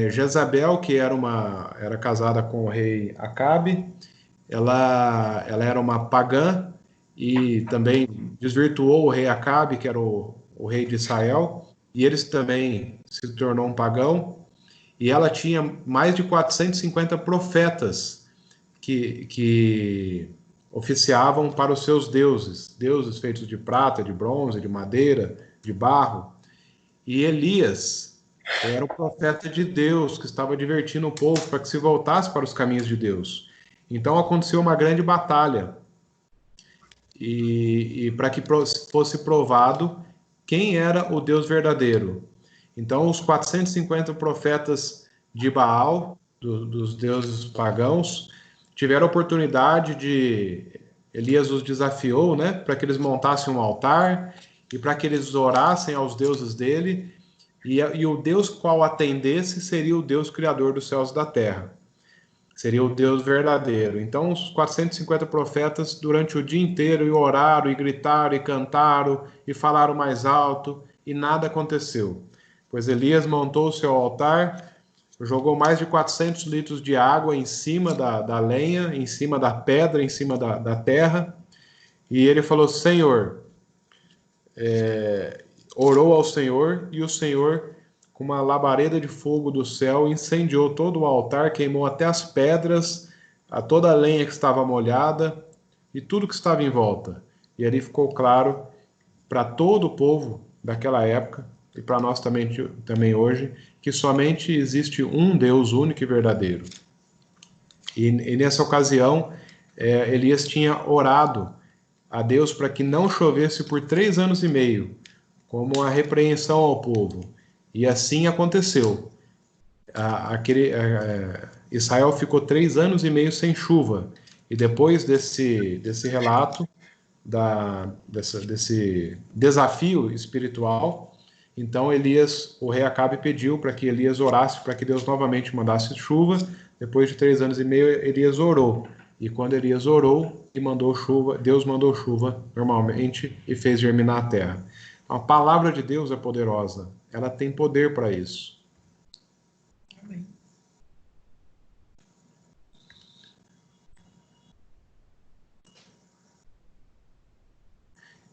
Jezabel, que era casada com o rei Acabe, ela era uma pagã, e também desvirtuou o rei Acabe, que era o rei de Israel, e eles também se tornou um pagão, e ela tinha mais de 450 profetas que oficiavam para os seus deuses, deuses feitos de prata, de bronze, de madeira, de barro. E Elias era o profeta de Deus que estava advertindo o povo para que se voltasse para os caminhos de Deus. Então aconteceu uma grande batalha e para que fosse provado quem era o Deus verdadeiro. Então os 450 profetas de Baal, dos deuses pagãos, tiveram a oportunidade de... Elias os desafiou, né, para que eles montassem um altar e para que eles orassem aos deuses dele, e o Deus qual atendesse seria o Deus criador dos céus e da terra. Seria o Deus verdadeiro. Então os 450 profetas durante o dia inteiro e oraram, e gritaram, e cantaram, e falaram mais alto, e nada aconteceu. Pois Elias montou o seu altar, jogou mais de 400 litros de água em cima da lenha, em cima da pedra, em cima da terra, e ele falou: Senhor, orou ao Senhor, e o Senhor, com uma labareda de fogo do céu, incendiou todo o altar, queimou até as pedras, a toda a lenha que estava molhada, e tudo que estava em volta. E ali ficou claro para todo o povo daquela época, e para nós também hoje, que somente existe um Deus único e verdadeiro. E nessa ocasião, Elias tinha orado a Deus para que não chovesse por 3 anos e meio, como uma repreensão ao povo. E assim aconteceu. Israel ficou 3 anos e meio sem chuva. E depois desse relato, desse desafio espiritual, então Elias, o rei Acabe, pediu para que Elias orasse para que Deus novamente mandasse chuva. Depois de 3 anos e meio, Elias orou. E quando Elias orou e mandou chuva, Deus mandou chuva normalmente e fez germinar a terra. A palavra de Deus é poderosa. Ela tem poder para isso. Amém.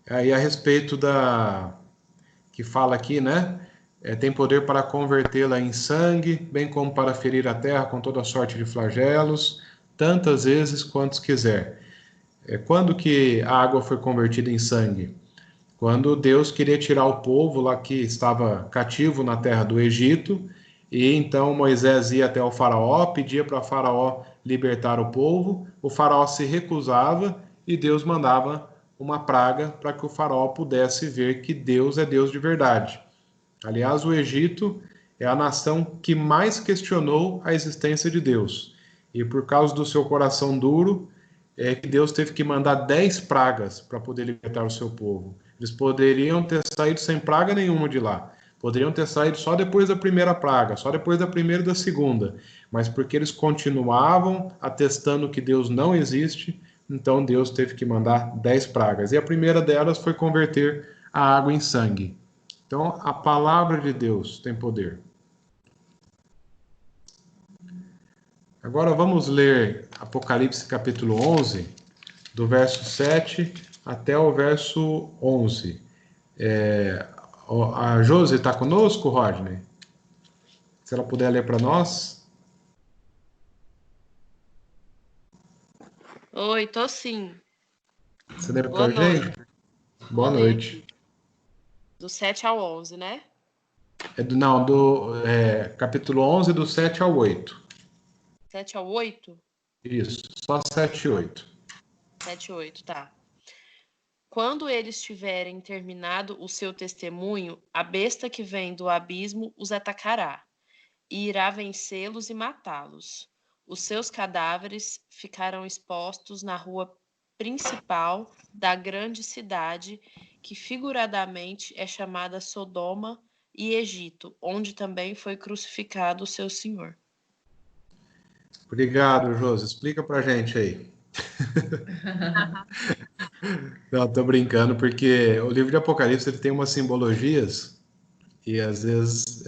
Aí a respeito que fala aqui, né? Tem poder para convertê-la em sangue, bem como para ferir a terra com toda sorte de flagelos, tantas vezes quantos quiser. Quando que a água foi convertida em sangue? Quando Deus queria tirar o povo lá que estava cativo na terra do Egito, e então Moisés ia até o faraó, pedia para o faraó libertar o povo, o faraó se recusava e Deus mandava uma praga para que o faraó pudesse ver que Deus é Deus de verdade. Aliás, o Egito é a nação que mais questionou a existência de Deus. E por causa do seu coração duro, que Deus teve que mandar 10 pragas para poder libertar o seu povo. Eles poderiam ter saído sem praga nenhuma de lá. Poderiam ter saído só depois da primeira praga, só depois da primeira e da segunda. Mas porque eles continuavam atestando que Deus não existe, então Deus teve que mandar 10 pragas. E a primeira delas foi converter a água em sangue. Então, a palavra de Deus tem poder. Agora vamos ler Apocalipse capítulo 11, do verso 7 até o verso 11. A Josi está conosco, Rodney? Se ela puder ler para nós. Oi, tô sim. Você lê para a gente? Boa noite. Do 7 ao 11, né? Capítulo 11, do 7 ao 8. 7 ao 8? Isso, só 7 e 8. 7 e 8, tá. Quando eles tiverem terminado o seu testemunho, a besta que vem do abismo os atacará, e irá vencê-los e matá-los. Os seus cadáveres ficarão expostos na rua principal da grande cidade, que figuradamente é chamada Sodoma e Egito, onde também foi crucificado o seu Senhor. Obrigado, Josi. Explica pra gente aí. Não, tô brincando, porque o livro de Apocalipse ele tem umas simbologias e às vezes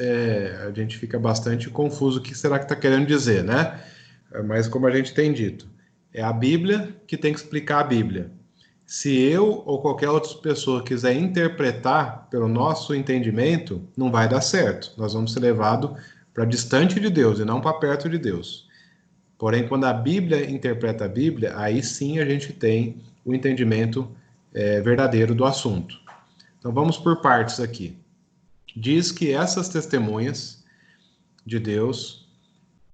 a gente fica bastante confuso o que será que está querendo dizer, né? Mas como a gente tem dito, é a Bíblia que tem que explicar a Bíblia. Se eu ou qualquer outra pessoa quiser interpretar pelo nosso entendimento, não vai dar certo. Nós vamos ser levados para distante de Deus e não para perto de Deus. Porém, quando a Bíblia interpreta a Bíblia, aí sim a gente tem o entendimento verdadeiro do assunto. Então vamos por partes aqui. Diz que essas testemunhas de Deus,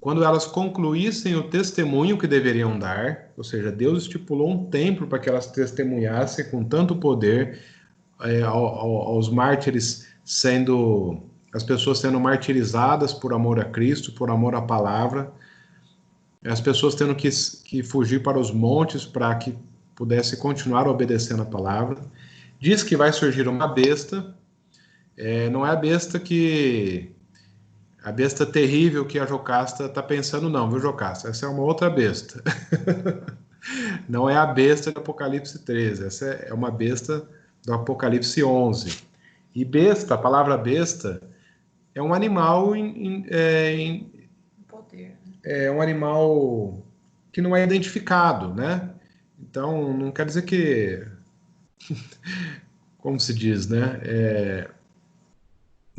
quando elas concluíssem o testemunho que deveriam dar, ou seja, Deus estipulou um tempo para que elas testemunhassem com tanto poder, aos mártires as pessoas sendo martirizadas por amor a Cristo, por amor à palavra, as pessoas tendo que fugir para os montes para que pudesse continuar obedecendo a palavra. Diz que vai surgir uma besta, não é a besta terrível que a Jocasta está pensando, não, viu, Jocasta? Essa é uma outra besta. Não é a besta do Apocalipse 13, essa é uma besta do Apocalipse 11. E besta, a palavra besta, é um animal é um animal que não é identificado, né? Então, não quer dizer que... Como se diz, né?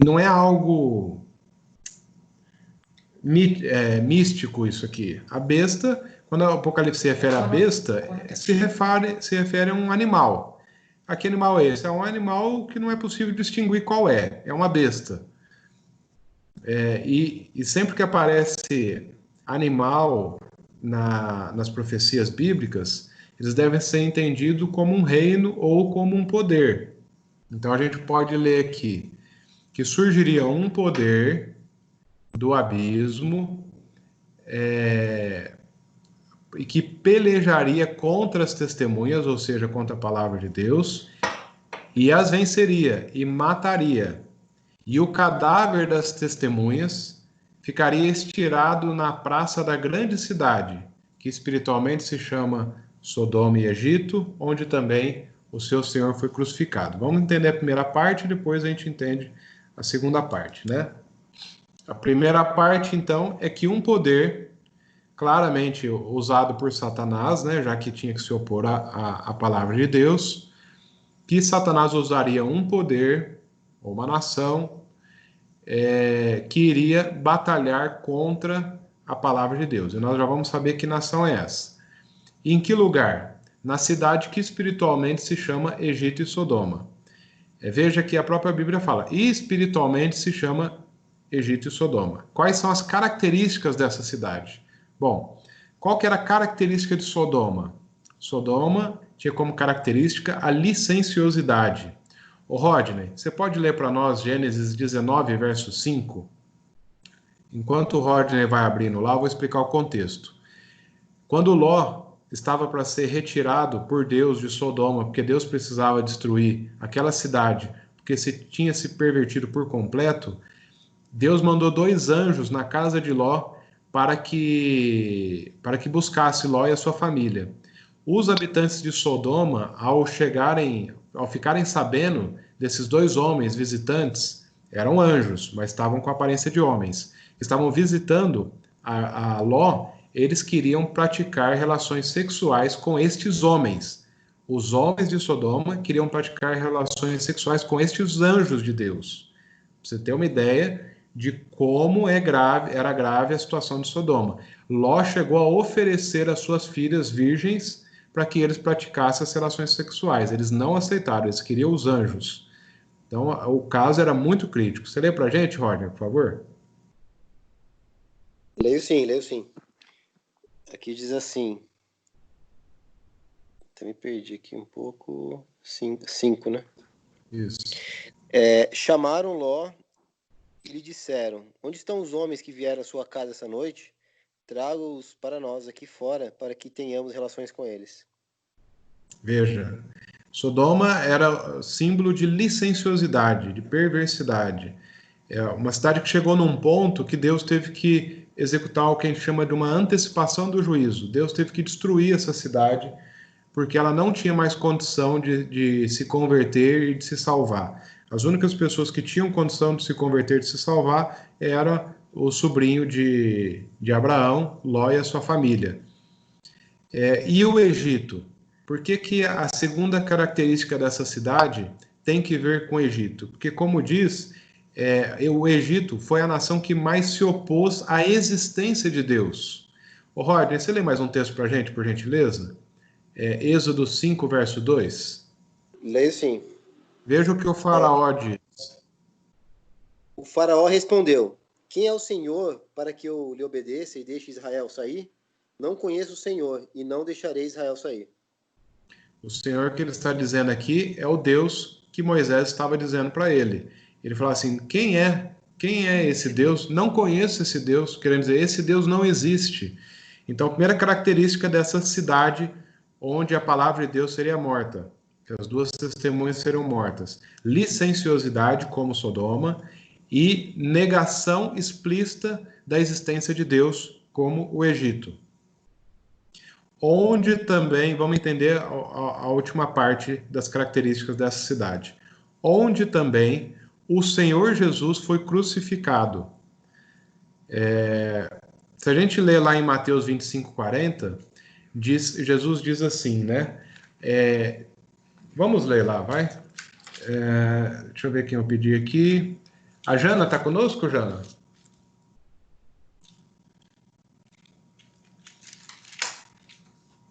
Não é algo místico isso aqui. A besta, quando o Apocalipse se refere à besta, se refere a um animal. Ah, que animal é esse? É um animal que não é possível distinguir qual é. É uma besta. E sempre que aparece animal nas profecias bíblicas, eles devem ser entendidos como um reino ou como um poder. Então a gente pode ler aqui que surgiria um poder do abismo e que pelejaria contra as testemunhas, ou seja, contra a palavra de Deus, e as venceria e mataria. E o cadáver das testemunhas ficaria estirado na praça da grande cidade, que espiritualmente se chama Sodoma e Egito, onde também o seu Senhor foi crucificado. Vamos entender a primeira parte, depois a gente entende a segunda parte, né? A primeira parte, então, é que um poder claramente usado por Satanás, né, já que tinha que se opor à palavra de Deus, que Satanás usaria um poder, ou uma nação, que iria batalhar contra a palavra de Deus. E nós já vamos saber que nação é essa. E em que lugar? Na cidade que espiritualmente se chama Egito e Sodoma. Veja que a própria Bíblia fala, e espiritualmente se chama Egito e Sodoma. Quais são as características dessa cidade? Bom, qual que era a característica de Sodoma? Sodoma tinha como característica a licenciosidade. Ô Rodney, você pode ler para nós Gênesis 19, verso 5? Enquanto o Rodney vai abrindo lá, eu vou explicar o contexto. Quando Ló estava para ser retirado por Deus de Sodoma, porque Deus precisava destruir aquela cidade, porque tinha se pervertido por completo, Deus mandou 2 anjos na casa de Ló para que buscasse Ló e a sua família. Os habitantes de Sodoma, ao ficarem sabendo desses 2 homens visitantes, eram anjos, mas estavam com a aparência de homens, estavam visitando a Ló, eles queriam praticar relações sexuais com estes homens. Os homens de Sodoma queriam praticar relações sexuais com estes anjos de Deus. Pra você ter uma ideia de como era grave a situação de Sodoma. Ló chegou a oferecer as suas filhas virgens para que eles praticassem as relações sexuais. Eles não aceitaram, eles queriam os anjos. Então, o caso era muito crítico. Você lê para a gente, Rodney, por favor? Leio sim. Aqui diz assim... Até me perdi aqui um pouco... 5, né? Isso. Chamaram Ló e lhe disseram, onde estão os homens que vieram à sua casa essa noite? Traga-os para nós aqui fora, para que tenhamos relações com eles. Veja, Sodoma era símbolo de licenciosidade, de perversidade. É uma cidade que chegou num ponto que Deus teve que executar o que a gente chama de uma antecipação do juízo. Deus teve que destruir essa cidade, porque ela não tinha mais condição de se converter e de se salvar. As únicas pessoas que tinham condição de se converter e de se salvar era o sobrinho de Abraão, Ló e a sua família. E o Egito? Por que que a segunda característica dessa cidade tem que ver com o Egito? Porque, como diz, o Egito foi a nação que mais se opôs à existência de Deus. Ô, Rodney, você lê mais um texto para a gente, por gentileza? Êxodo 5, verso 2. Leio sim. Veja o que o faraó diz. O faraó respondeu: quem é o Senhor para que eu lhe obedeça e deixe Israel sair? Não conheço o Senhor e não deixarei Israel sair. O Senhor que ele está dizendo aqui é o Deus que Moisés estava dizendo para ele. Ele fala assim, quem é esse Deus? Não conheço esse Deus, querendo dizer, esse Deus não existe. Então, a primeira característica dessa cidade onde a palavra de Deus seria morta, que as duas testemunhas serão mortas. Licenciosidade, como Sodoma, e negação explícita da existência de Deus, como o Egito. Onde também, vamos entender a última parte das características dessa cidade, onde também o Senhor Jesus foi crucificado. Se a gente ler lá em Mateus 25:40, Jesus diz assim, né? Vamos ler lá, vai? Deixa eu ver quem eu pedi aqui. A Jana está conosco, Jana?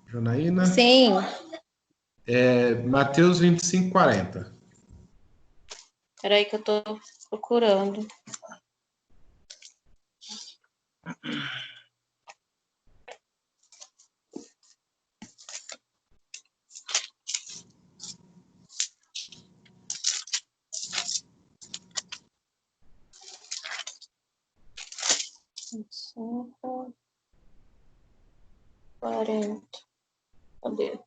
Janaína? Sim. Mateus 25:40. Espera aí que eu estou procurando. Cinco, 40. Cadê?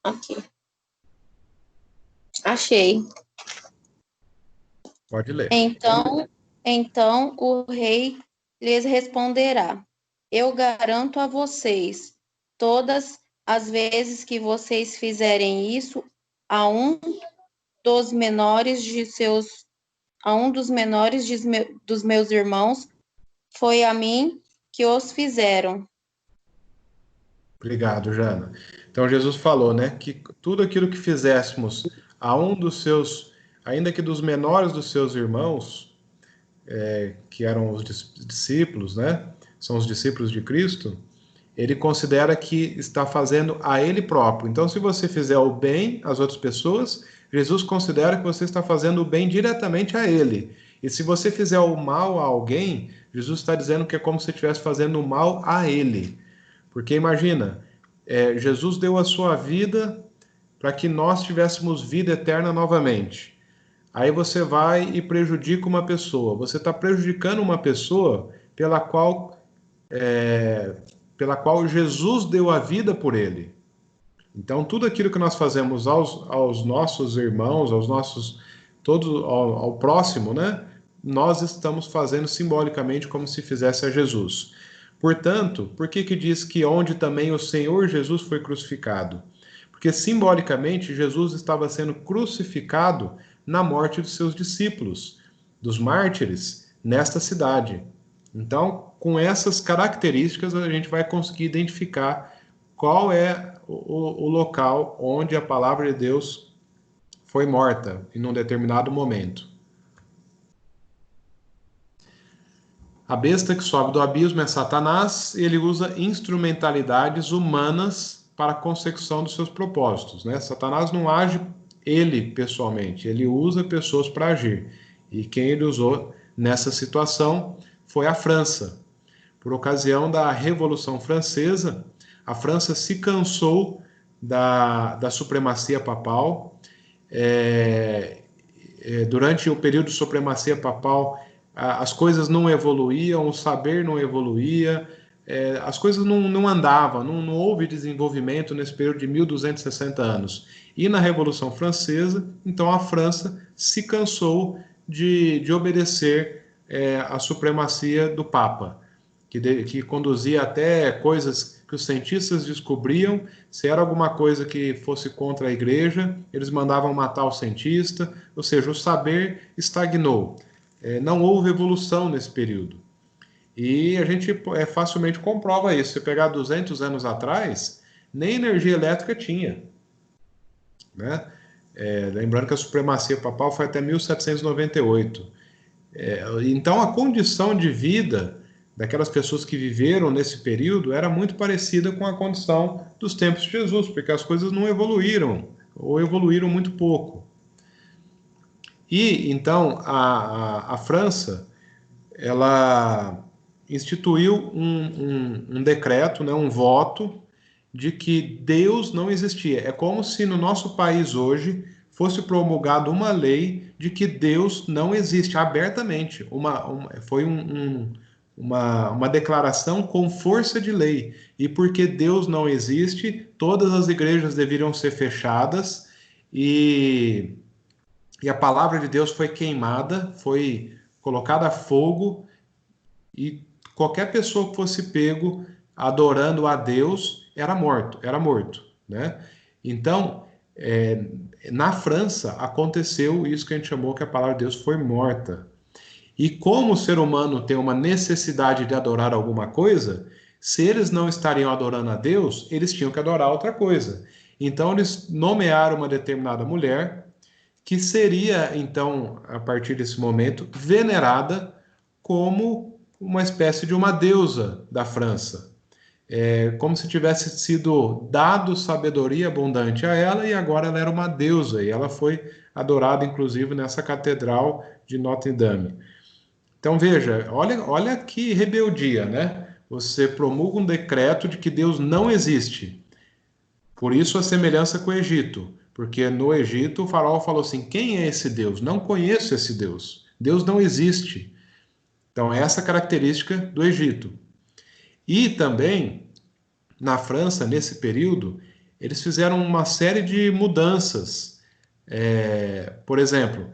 Aqui. Achei. Pode ler. Então o rei lhes responderá: eu garanto a vocês, todas as vezes que vocês fizerem isso a um dos menores dos meus irmãos, foi a mim que os fizeram. Obrigado, Jana. Então Jesus falou, né, que tudo aquilo que fizéssemos a um dos seus, ainda que dos menores dos seus irmãos, que eram os discípulos, né, são os discípulos de Cristo, ele considera que está fazendo a ele próprio. Então, se você fizer o bem às outras pessoas, Jesus considera que você está fazendo o bem diretamente a ele. E se você fizer o mal a alguém, Jesus está dizendo que é como se estivesse fazendo o mal a ele. Porque imagina, Jesus deu a sua vida para que nós tivéssemos vida eterna novamente. Aí você vai e prejudica uma pessoa. Você está prejudicando uma pessoa pela qual Jesus deu a vida por ele. Então, tudo aquilo que nós fazemos aos nossos irmãos, ao próximo, né? Nós estamos fazendo simbolicamente como se fizesse a Jesus. Portanto, por que diz que onde também o Senhor Jesus foi crucificado? Porque simbolicamente Jesus estava sendo crucificado na morte dos seus discípulos, dos mártires, nesta cidade. Então, com essas características, a gente vai conseguir identificar qual é o local onde a palavra de Deus foi morta em um determinado momento. A besta que sobe do abismo é Satanás, e ele usa instrumentalidades humanas para a consecução dos seus propósitos, né? Satanás não age ele pessoalmente, ele usa pessoas para agir. E quem ele usou nessa situação foi a França. Por ocasião da Revolução Francesa, a França se cansou da supremacia papal. Durante o período de supremacia papal, as coisas não evoluíam, o saber não evoluía, as coisas não andavam, não houve desenvolvimento nesse período de 1260 anos. E na Revolução Francesa, então a França se cansou de obedecer à supremacia do Papa, que conduzia até coisas que os cientistas descobriam. Se era alguma coisa que fosse contra a igreja, eles mandavam matar o cientista, ou seja, o saber estagnou. Não houve evolução nesse período. E a gente facilmente comprova isso. Se pegar 200 anos atrás, nem energia elétrica tinha, né? Lembrando que a supremacia papal foi até 1798. Então, a condição de vida daquelas pessoas que viveram nesse período era muito parecida com a condição dos tempos de Jesus, porque as coisas não evoluíram, ou evoluíram muito pouco. E, então, a França, ela instituiu um decreto, né, um voto, de que Deus não existia. É como se no nosso país hoje fosse promulgada uma lei de que Deus não existe abertamente. Foi uma declaração com força de lei. E porque Deus não existe, todas as igrejas deveriam ser fechadas e a palavra de Deus foi queimada, foi colocada a fogo, e qualquer pessoa que fosse pego adorando a Deus era morto, né? Então, na França aconteceu isso que a gente chamou que a palavra de Deus foi morta. E como o ser humano tem uma necessidade de adorar alguma coisa, se eles não estariam adorando a Deus, eles tinham que adorar outra coisa. Então eles nomearam uma determinada mulher que seria, então, a partir desse momento, venerada como uma espécie de uma deusa da França. Como se tivesse sido dado sabedoria abundante a ela, e agora ela era uma deusa, e ela foi adorada, inclusive, nessa catedral de Notre-Dame. Então, veja, olha que rebeldia, né? Você promulga um decreto de que Deus não existe. Por isso a semelhança com o Egito. Porque no Egito o faraó falou assim, quem é esse Deus? Não conheço esse Deus. Deus não existe. Então, essa característica do Egito. E também, na França, nesse período, eles fizeram uma série de mudanças. Por exemplo,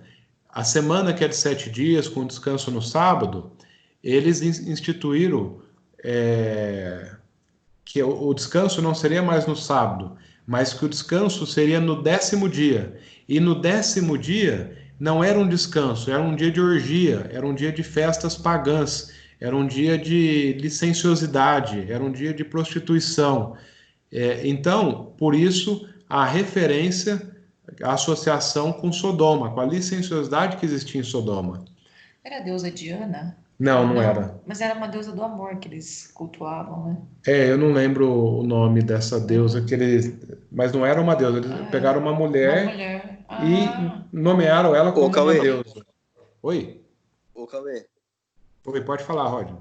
a semana que é de 7 dias, com descanso no sábado, eles instituíram que o descanso não seria mais no sábado, mas que o descanso seria no 10º dia. E no 10º dia não era um descanso, era um dia de orgia, era um dia de festas pagãs, era um dia de licenciosidade, era um dia de prostituição. Então, por isso, a referência, a associação com Sodoma, com a licenciosidade que existia em Sodoma. Era a deusa Diana? Não era. Mas era uma deusa do amor que eles cultuavam, né? Eu não lembro o nome dessa deusa que eles... Mas não era uma deusa, eles pegaram uma mulher e nomearam ela como uma deusa. Oi? Ô, Cauê. Oi, pode falar, Rodney.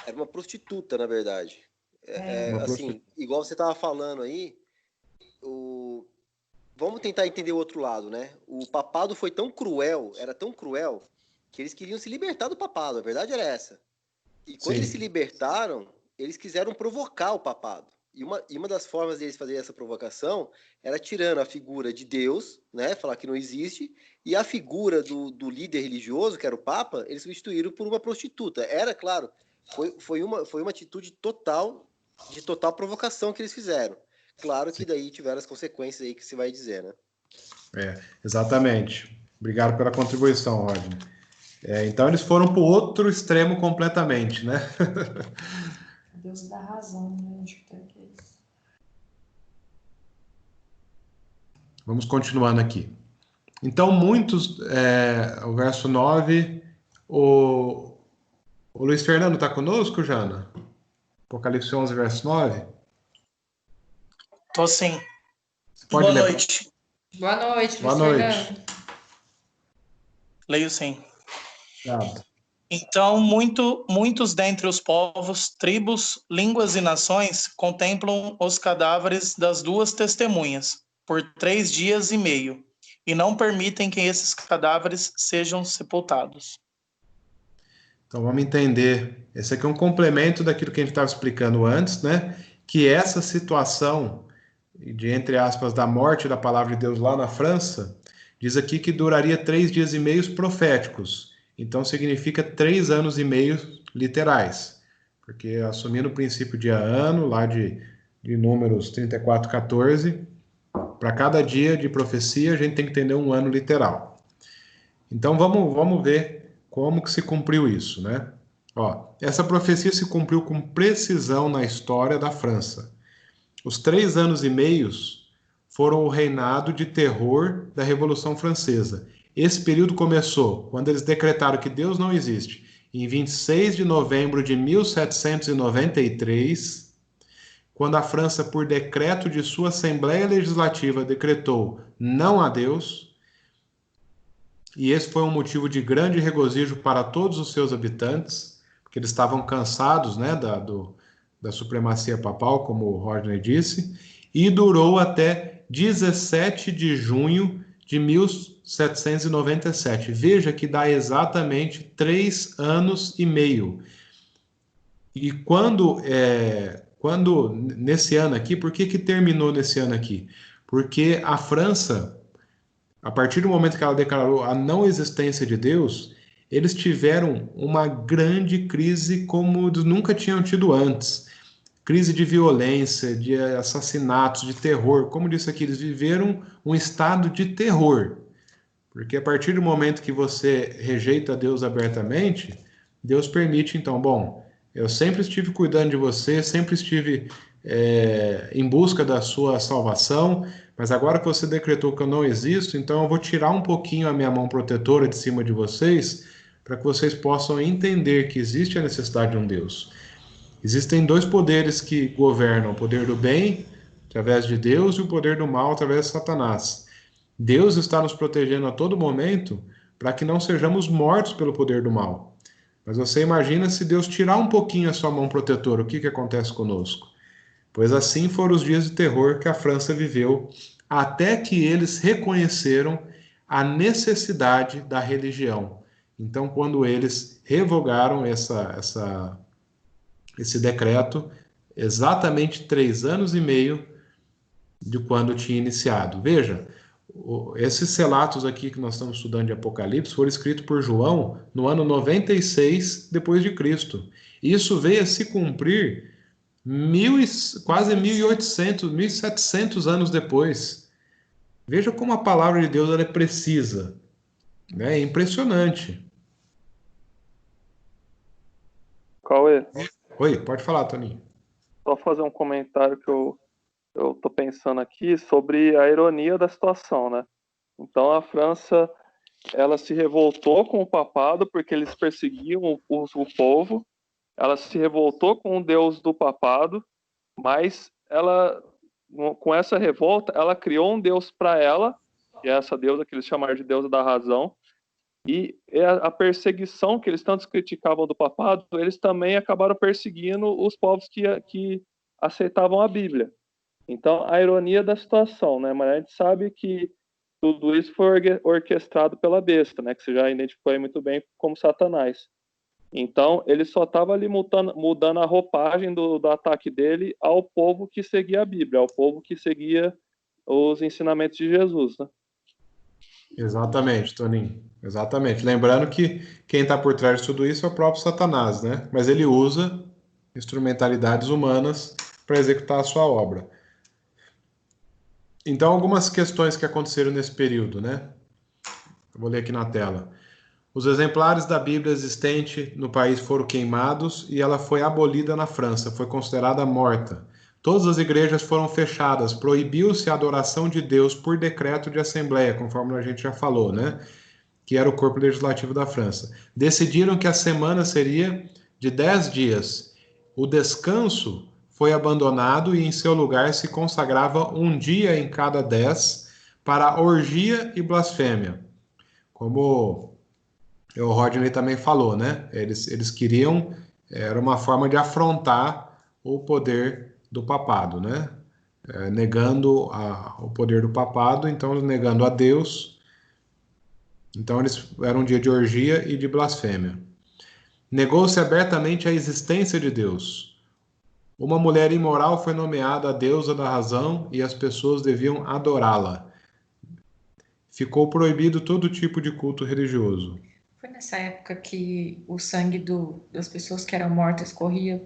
Era uma prostituta, na verdade. Assim, igual você estava falando aí, vamos tentar entender o outro lado, né? O papado foi tão cruel, era tão cruel, que eles queriam se libertar do papado, a verdade era essa. E quando eles se libertaram, eles quiseram provocar o papado. E uma das formas deles fazerem essa provocação era tirando a figura de Deus, né, falar que não existe, e a figura do líder religioso, que era o Papa, eles substituíram por uma prostituta. Era, claro, foi uma atitude de total provocação que eles fizeram. Claro que daí tiveram as consequências aí que você vai dizer, né? Exatamente. Obrigado pela contribuição, Rodney. Então eles foram para o outro extremo completamente, né? Deus dá razão, né? Vamos continuando aqui. Então, muitos, o verso 9, o Luiz Fernando está conosco, Jana? Apocalipse 11, verso 9? Tô sim. Boa noite. Boa noite, Luiz Fernando. Leio sim. Claro. Então, muitos dentre os povos, tribos, línguas e nações contemplam os cadáveres das duas testemunhas por 3 dias e meio, e não permitem que esses cadáveres sejam sepultados. Então, vamos entender. Esse aqui é um complemento daquilo que a gente estava explicando antes, né? Que essa situação de, entre aspas, da morte da palavra de Deus lá na França, diz aqui que duraria 3 dias e meio proféticos. Então, significa 3 anos e meio literais. Porque assumindo o princípio de ano, lá de Números 34, 14, para cada dia de profecia, a gente tem que entender um ano literal. Então, vamos ver como que se cumpriu isso, né? Essa profecia se cumpriu com precisão na história da França. Os 3 anos e meios foram o reinado de terror da Revolução Francesa. Esse período começou quando eles decretaram que Deus não existe, em 26 de novembro de 1793, quando a França, por decreto de sua Assembleia Legislativa, decretou não a Deus, e esse foi um motivo de grande regozijo para todos os seus habitantes, porque eles estavam cansados, né, da supremacia papal, como o Rodney disse, e durou até 17 de junho de 1797. Veja que dá exatamente 3 anos e meio. E quando nesse ano aqui, por que terminou nesse ano aqui? Porque a França, a partir do momento que ela declarou a não existência de Deus, eles tiveram uma grande crise como eles nunca tinham tido antes. Crise de violência, de assassinatos, de terror. Como disse aqui, eles viveram um estado de terror. Porque a partir do momento que você rejeita Deus abertamente, Deus permite, então, bom, eu sempre estive cuidando de você, sempre estive em busca da sua salvação, mas agora que você decretou que eu não existo, então eu vou tirar um pouquinho a minha mão protetora de cima de vocês, para que vocês possam entender que existe a necessidade de um Deus. Existem 2 poderes que governam, o poder do bem, através de Deus, e o poder do mal, através de Satanás. Deus está nos protegendo a todo momento para que não sejamos mortos pelo poder do mal. Mas você imagina se Deus tirar um pouquinho a sua mão protetora, o que acontece conosco? Pois assim foram os dias de terror que a França viveu, até que eles reconheceram a necessidade da religião. Então, quando eles revogaram esse decreto, exatamente 3 anos e meio de quando tinha iniciado. Veja, esses relatos aqui que nós estamos estudando de Apocalipse foram escritos por João no ano 96 depois de Cristo. Isso veio a se cumprir quase 1800, 1700 anos depois. Veja como a palavra de Deus ela é precisa. É impressionante. Cauê, Oi, pode falar, Toninho. só fazer um comentário que eu tô pensando aqui sobre a ironia da situação, né? Então a França, ela se revoltou com o papado porque eles perseguiam o povo, ela se revoltou com o Deus do papado, mas ela, com essa revolta, ela criou um Deus para ela, que é essa deusa que eles chamaram de deusa da razão, e a perseguição que eles tanto criticavam do papado, eles também acabaram perseguindo os povos que aceitavam a Bíblia. Então, a ironia da situação, né? Mas a gente sabe que tudo isso foi orquestrado pela besta, né? Que você já identificou aí muito bem como Satanás. Então, ele só estava ali mudando a roupagem do ataque dele ao povo que seguia a Bíblia, ao povo que seguia os ensinamentos de Jesus, né? Exatamente, Toninho. Exatamente. Lembrando que quem está por trás de tudo isso é o próprio Satanás, né? Mas ele usa instrumentalidades humanas para executar a sua obra. Então, algumas questões que aconteceram nesse período, né? Eu vou ler aqui na tela. Os exemplares da Bíblia existente no país foram queimados e ela foi abolida na França, foi considerada morta. Todas as igrejas foram fechadas, proibiu-se a adoração de Deus por decreto de assembleia, conforme a gente já falou, né? Que era o corpo legislativo da França. Decidiram que a semana seria de 10 dias. O descanso foi abandonado e em seu lugar se consagrava um dia em cada 10 para orgia e blasfêmia. Como o Rodney também falou, né? Eles queriam, era uma forma de afrontar o poder do papado, né? Negando o poder do papado, então negando a Deus. Então era um dia de orgia e de blasfêmia. Negou-se abertamente a existência de Deus. Uma mulher imoral foi nomeada a deusa da razão e as pessoas deviam adorá-la. Ficou proibido todo tipo de culto religioso. Foi nessa época que o sangue das pessoas que eram mortas corria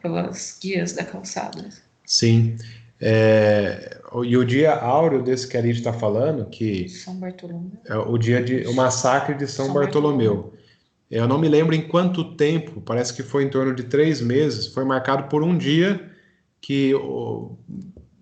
pelas guias da calçada. Sim. E o dia áureo desse que a gente está falando, que São Bartolomeu. é o massacre de São Bartolomeu. Eu não me lembro em quanto tempo, parece que foi em torno de 3 meses, foi marcado por um dia que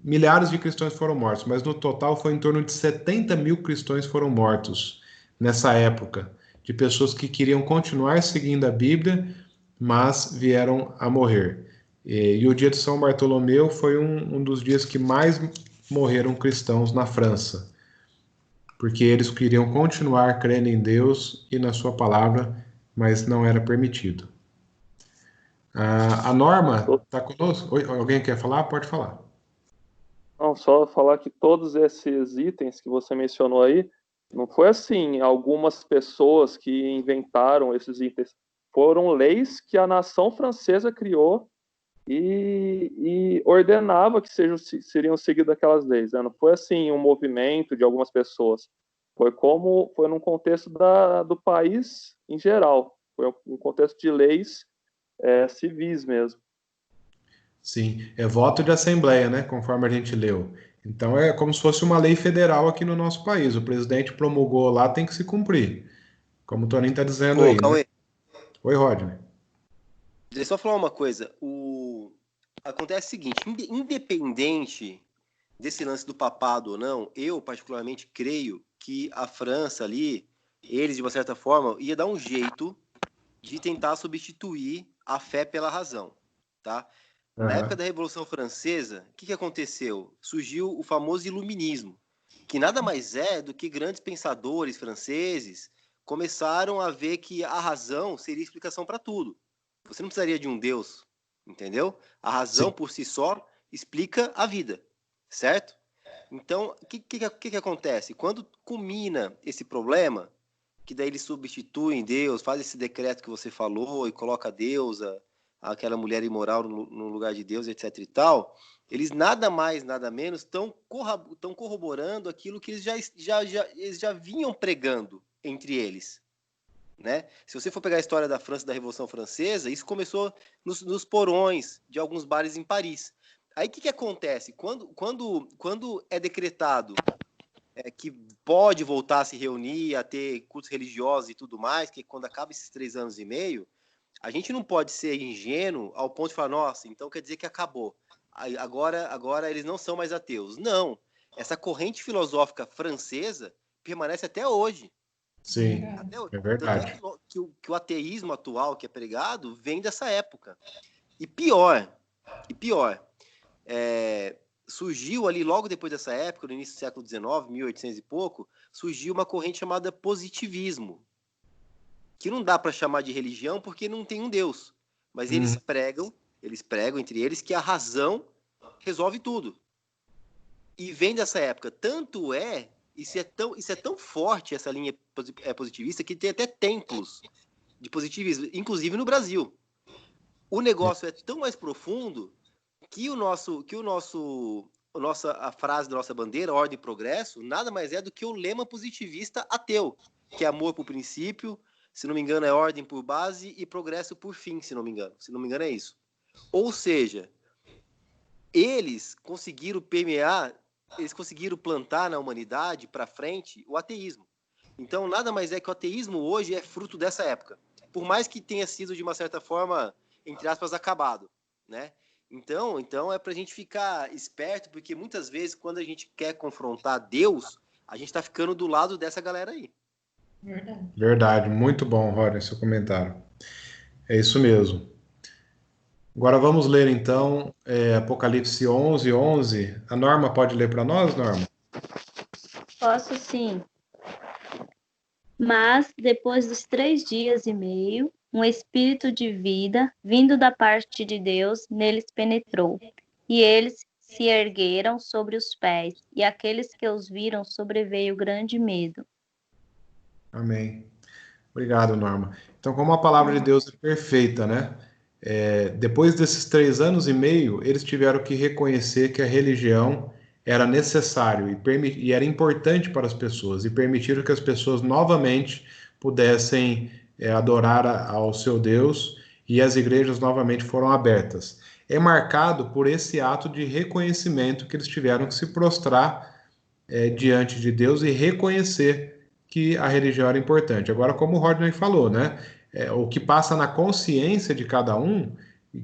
milhares de cristãos foram mortos, mas no total foi em torno de 70 mil cristãos foram mortos nessa época, de pessoas que queriam continuar seguindo a Bíblia, mas vieram a morrer. E o dia de São Bartolomeu foi um dos dias que mais morreram cristãos na França, porque eles queriam continuar crendo em Deus e na sua palavra, mas não era permitido. A Norma está conosco? Oi, alguém quer falar? Pode falar. Não, só falar que todos esses itens que você mencionou aí, não foi assim, algumas pessoas que inventaram esses itens, foram leis que a nação francesa criou e ordenava que seriam seguidas aquelas leis, né? Não foi assim um movimento de algumas pessoas, foi num contexto do país em geral, foi um contexto de leis civis mesmo. Sim, é voto de assembleia, né? Conforme a gente leu. Então é como se fosse uma lei federal aqui no nosso país. O presidente promulgou lá, tem que se cumprir. Como o Toninho está dizendo aí, Cauê, né? Oi, Rodney. deixa eu só falar uma coisa. Acontece o seguinte, independente desse lance do papado ou não, eu particularmente creio que a França ali, eles de uma certa forma, ia dar um jeito de tentar substituir a fé pela razão, tá? Na época da Revolução Francesa, o que aconteceu? Surgiu o famoso iluminismo, que nada mais é do que grandes pensadores franceses começaram a ver que a razão seria explicação para tudo. Você não precisaria de um Deus, entendeu? A razão por si só explica a vida, certo? Então, o que acontece? Quando culmina esse problema, que daí eles substituem Deus, faz esse decreto que você falou e coloca Deus, aquela mulher imoral no lugar de Deus, etc e tal, eles nada mais, nada menos estão corroborando aquilo que eles já vinham pregando entre eles, né? Se você for pegar a história da França, da Revolução Francesa, isso começou nos porões de alguns bares em Paris. Aí o que acontece? Quando é decretado que pode voltar a se reunir, a ter cultos religiosos e tudo mais, que quando acaba esses 3 anos e meio, a gente não pode ser ingênuo ao ponto de falar, nossa, então quer dizer que acabou. Agora eles não são mais ateus. Não. Essa corrente filosófica francesa permanece até hoje. Sim, é verdade. Tanto é que o ateísmo atual que é pregado vem dessa época. E pior, surgiu ali logo depois dessa época, no início do século XIX, 1800 e pouco, surgiu uma corrente chamada positivismo, que não dá para chamar de religião porque não tem um Deus, mas eles pregam entre eles que a razão resolve tudo. E vem dessa época, tanto isso é tão forte, essa linha positivista, que tem até templos de positivismo, inclusive no Brasil. O negócio é tão mais profundo que a frase da nossa bandeira, ordem e progresso, nada mais é do que o lema positivista ateu, que é amor por princípio, se não me engano é ordem por base e progresso por fim, se não me engano é isso. Ou seja, eles conseguiram plantar na humanidade para frente o ateísmo. Então nada mais é que o ateísmo hoje é fruto dessa época, por mais que tenha sido de uma certa forma, entre aspas, acabado, né? Então é para a gente ficar esperto, porque muitas vezes, quando a gente quer confrontar Deus, a gente está ficando do lado dessa galera aí. Verdade, muito bom, Rodney, seu comentário. É isso mesmo. Agora vamos ler, então, Apocalipse 11:11. A Norma pode ler para nós, Norma? Posso sim. Mas, depois dos 3 dias e meio, um espírito de vida, vindo da parte de Deus, neles penetrou. E eles se ergueram sobre os pés, e aqueles que os viram sobreveio grande medo. Amém. Obrigado, Norma. Então, como a palavra de Deus é perfeita, né? Depois desses 3 anos e meio, eles tiveram que reconhecer que a religião era necessário e era importante para as pessoas, e permitiram que as pessoas novamente pudessem adorar ao seu Deus, e as igrejas novamente foram abertas. É marcado por esse ato de reconhecimento que eles tiveram que se prostrar diante de Deus e reconhecer que a religião era importante. Agora, como o Rodney falou, né? O que passa na consciência de cada um,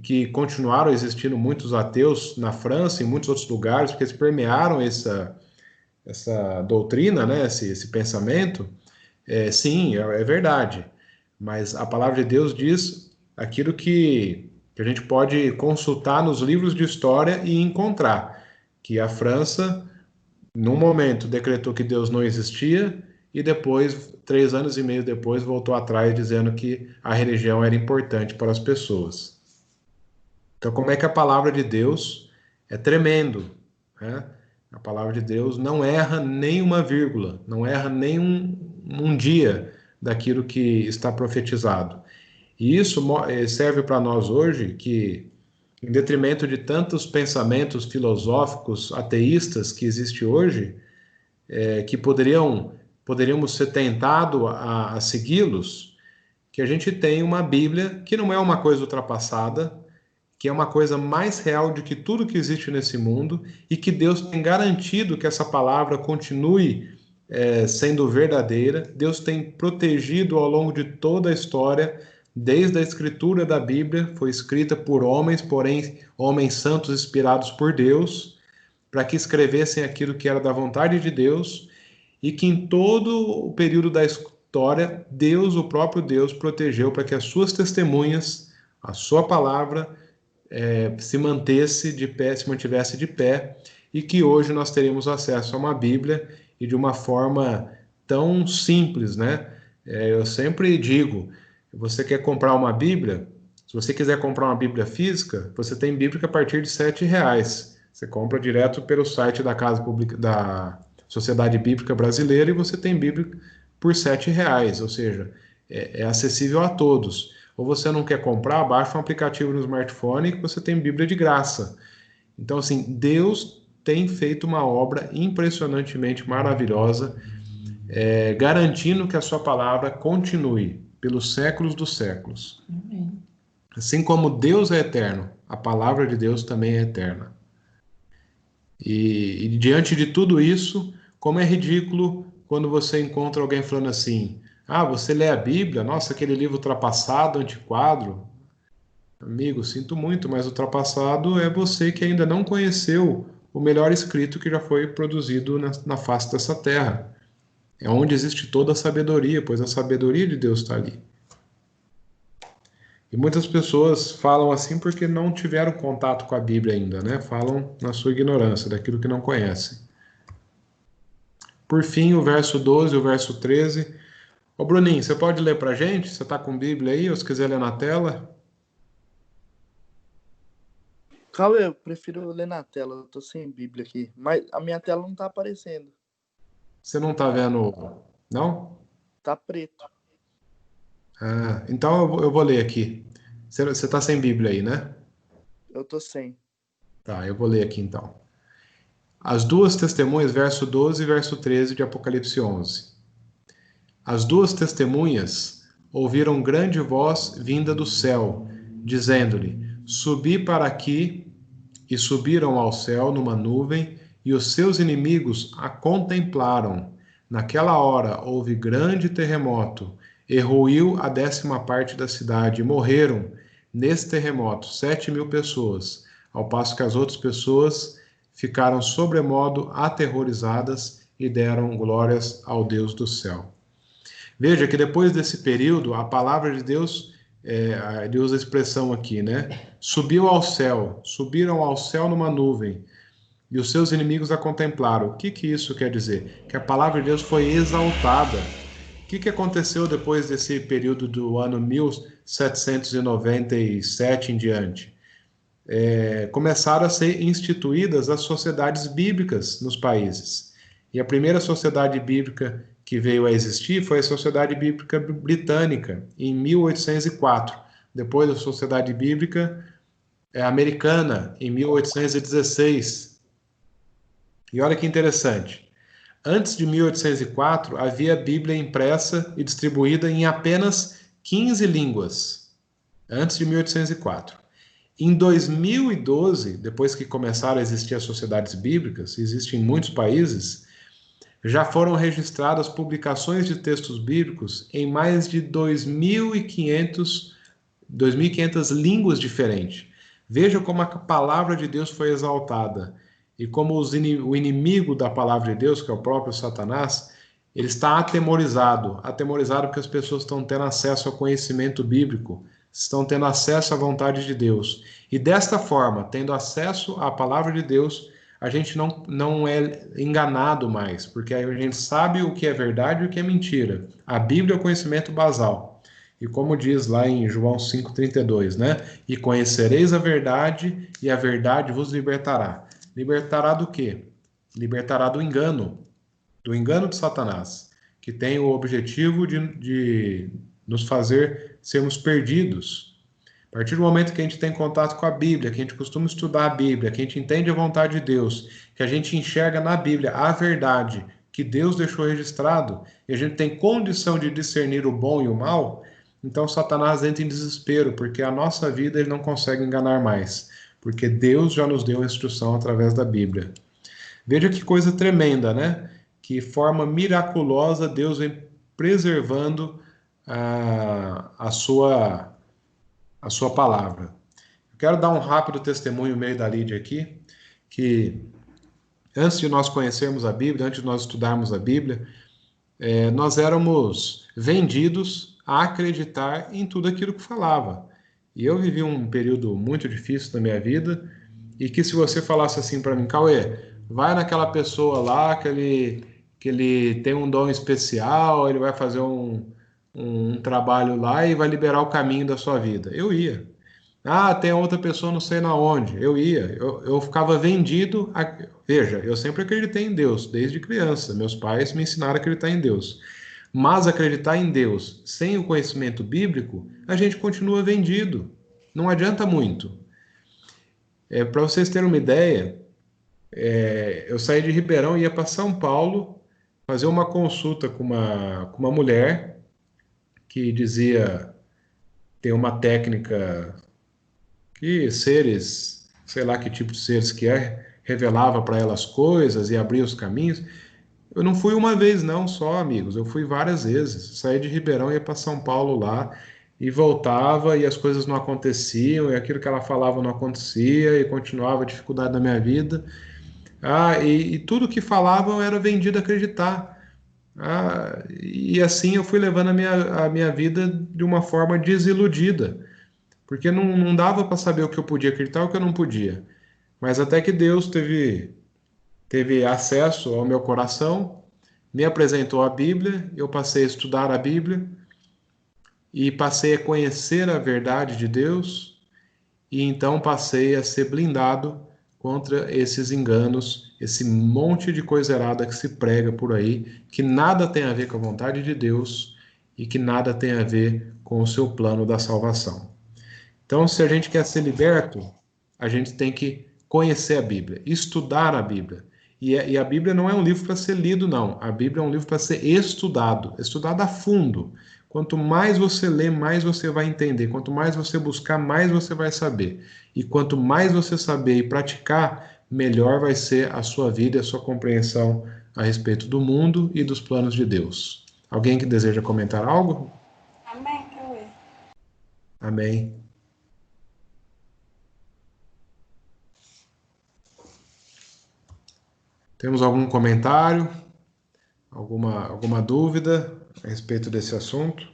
que continuaram existindo muitos ateus na França e em muitos outros lugares, porque eles permearam essa doutrina, né, esse pensamento. Sim, é verdade, mas a palavra de Deus diz aquilo que a gente pode consultar nos livros de história e encontrar, que a França, num momento, decretou que Deus não existia e depois, 3 anos e meio depois, voltou atrás dizendo que a religião era importante para as pessoas. Então, como é que a palavra de Deus é tremendo, né? A palavra de Deus não erra nem uma vírgula, não erra nem um dia daquilo que está profetizado. E isso serve para nós hoje que, em detrimento de tantos pensamentos filosóficos ateístas que existem hoje, que poderíamos ser tentados a segui-los, que a gente tem uma Bíblia que não é uma coisa ultrapassada, que é uma coisa mais real do que tudo que existe nesse mundo, e que Deus tem garantido que essa palavra continue sendo verdadeira. Deus tem protegido ao longo de toda a história, desde a escritura da Bíblia, foi escrita por homens, porém homens santos inspirados por Deus, para que escrevessem aquilo que era da vontade de Deus, e que em todo o período da história, Deus, o próprio Deus, protegeu para que as suas testemunhas, a sua palavra, se mantivesse de pé, e que hoje nós teremos acesso a uma Bíblia, e de uma forma tão simples, né? Eu sempre digo, você quer comprar uma Bíblia? Se você quiser comprar uma Bíblia física, você tem Bíblia a partir de R$7. Você compra direto pelo site da Casa Pública, da Sociedade Bíblica Brasileira, e você tem Bíblia por R$7, ou seja, é acessível a todos. Ou você não quer comprar, baixa um aplicativo no smartphone que você tem Bíblia de graça. Então, assim, Deus tem feito uma obra impressionantemente maravilhosa, garantindo que a sua palavra continue pelos séculos dos séculos. Amém. Assim como Deus é eterno, a palavra de Deus também é eterna. E diante de tudo isso, como é ridículo quando você encontra alguém falando assim: ah, você lê a Bíblia? Nossa, aquele livro ultrapassado, antiquado. Amigo, sinto muito, mas ultrapassado é você que ainda não conheceu o melhor escrito que já foi produzido na face dessa terra. É onde existe toda a sabedoria, pois a sabedoria de Deus está ali. E muitas pessoas falam assim porque não tiveram contato com a Bíblia ainda, né? Falam na sua ignorância, daquilo que não conhecem. Por fim, o verso 12 e o verso 13. Ô Bruninho, você pode ler pra gente? Você está com Bíblia aí, ou se quiser ler na tela? Calma, eu prefiro ler na tela, eu tô sem Bíblia aqui. Mas a minha tela não tá aparecendo. Você não tá vendo, não? Tá preto. Ah, então eu vou ler aqui. Você tá sem Bíblia aí, né? Eu tô sem. Tá, eu vou ler aqui então. As duas testemunhas, verso 12 e verso 13 de Apocalipse 11. As duas testemunhas ouviram grande voz vinda do céu, dizendo-lhe: subi para aqui, e subiram ao céu numa nuvem, e os seus inimigos a contemplaram. Naquela hora houve grande terremoto, e ruiu a 10ª parte da cidade, e morreram nesse terremoto 7.000 pessoas, ao passo que as outras pessoas ficaram sobremodo aterrorizadas e deram glórias ao Deus do céu. Veja que depois desse período, a palavra de Deus, ele usa a expressão aqui, né? Subiram ao céu numa nuvem, e os seus inimigos a contemplaram. O que isso quer dizer? Que a palavra de Deus foi exaltada. O que aconteceu depois desse período do ano 1797 em diante? Começaram a ser instituídas as sociedades bíblicas nos países. E a primeira sociedade bíblica que veio a existir foi a Sociedade Bíblica Britânica, em 1804. Depois a Sociedade Bíblica Americana, em 1816. E olha que interessante. Antes de 1804, havia Bíblia impressa e distribuída em apenas 15 línguas. Antes de 1804. Em 2012, depois que começaram a existir as sociedades bíblicas, existem em muitos países, já foram registradas publicações de textos bíblicos em mais de 2.500 2.500 línguas diferentes. Veja como a palavra de Deus foi exaltada e como o inimigo da palavra de Deus, que é o próprio Satanás, ele está atemorizado porque as pessoas estão tendo acesso ao conhecimento bíblico, estão tendo acesso à vontade de Deus. E desta forma, tendo acesso à palavra de Deus, a gente não é enganado mais, porque aí a gente sabe o que é verdade e o que é mentira. A Bíblia é o conhecimento basal. E como diz lá em João 5,32, né? E conhecereis a verdade, e a verdade vos libertará. Libertará do quê? Libertará do engano de Satanás, que tem o objetivo de nos fazer sermos perdidos. A partir do momento que a gente tem contato com a Bíblia, que a gente costuma estudar a Bíblia, que a gente entende a vontade de Deus, que a gente enxerga na Bíblia a verdade que Deus deixou registrado, e a gente tem condição de discernir o bom e o mal, então Satanás entra em desespero, porque a nossa vida ele não consegue enganar mais, porque Deus já nos deu a instrução através da Bíblia. Veja que coisa tremenda, né? Que forma miraculosa Deus vem preservando a sua palavra. Eu quero dar um rápido testemunho meio da Lídia aqui, que antes de nós conhecermos a Bíblia, antes de nós estudarmos a Bíblia, nós éramos vendidos a acreditar em tudo aquilo que falava. E eu vivi um período muito difícil da minha vida, e que se você falasse assim para mim, Cauê, vai naquela pessoa lá que ele tem um dom especial, ele vai fazer um trabalho lá e vai liberar o caminho da sua vida. Eu ia. Ah, tem outra pessoa não sei na onde. Eu ia. Eu ficava vendido. Veja, eu sempre acreditei em Deus, desde criança. Meus pais me ensinaram a acreditar em Deus. Mas acreditar em Deus sem o conhecimento bíblico, a gente continua vendido. Não adianta muito. Para vocês terem uma ideia, eu saí de Ribeirão e ia para São Paulo fazer uma consulta com uma mulher que dizia ter uma técnica que seres, sei lá que tipo de seres que revelava para ela as coisas e abria os caminhos. Eu não fui uma vez não, só, amigos, eu fui várias vezes. Saí de Ribeirão e ia para São Paulo lá e voltava e as coisas não aconteciam e aquilo que ela falava não acontecia e continuava a dificuldade da minha vida. E tudo que falavam era vendido a acreditar. E assim eu fui levando a minha vida de uma forma desiludida, porque não dava para saber o que eu podia acreditar e o que eu não podia. Mas até que Deus teve acesso ao meu coração, me apresentou a Bíblia, eu passei a estudar a Bíblia e passei a conhecer a verdade de Deus, e então passei a ser blindado contra esses enganos, esse monte de coisa errada que se prega por aí, que nada tem a ver com a vontade de Deus e que nada tem a ver com o seu plano da salvação. Então, se a gente quer ser liberto, a gente tem que conhecer a Bíblia, estudar a Bíblia. E a Bíblia não é um livro para ser lido, não. A Bíblia é um livro para ser estudado a fundo. Quanto mais você lê, mais você vai entender. Quanto mais você buscar, mais você vai saber. E quanto mais você saber e praticar, melhor vai ser a sua vida e a sua compreensão a respeito do mundo e dos planos de Deus. Alguém que deseja comentar algo? Amém, Cauê. Amém. Temos algum comentário? Alguma dúvida a respeito desse assunto?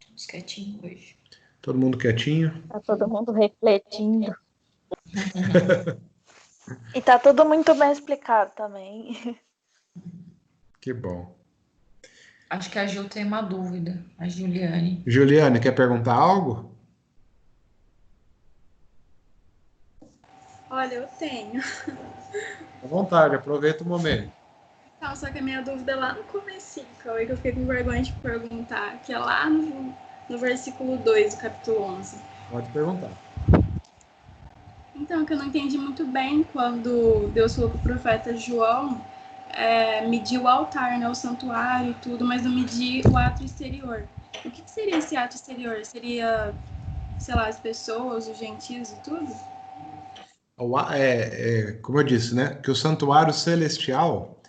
Estamos quietinhos hoje. Todo mundo quietinho? Tá todo mundo refletindo. E tá tudo muito bem explicado também. Que bom. Acho que a Gil tem uma dúvida, a Juliane. Juliane, quer perguntar algo? Olha, eu tenho. À vontade, aproveita o momento. Então, só que a minha dúvida é lá no comecinho, Cauê, que eu fiquei com vergonha de perguntar, que é lá no versículo 2 do capítulo 11. Pode perguntar. Então, que eu não entendi muito bem quando Deus falou para o profeta João medir o altar, né, o santuário e tudo, mas não medir o ato exterior. O que seria esse ato exterior? Seria, sei lá, as pessoas, os gentios e tudo? Como eu disse, né, que o santuário celestial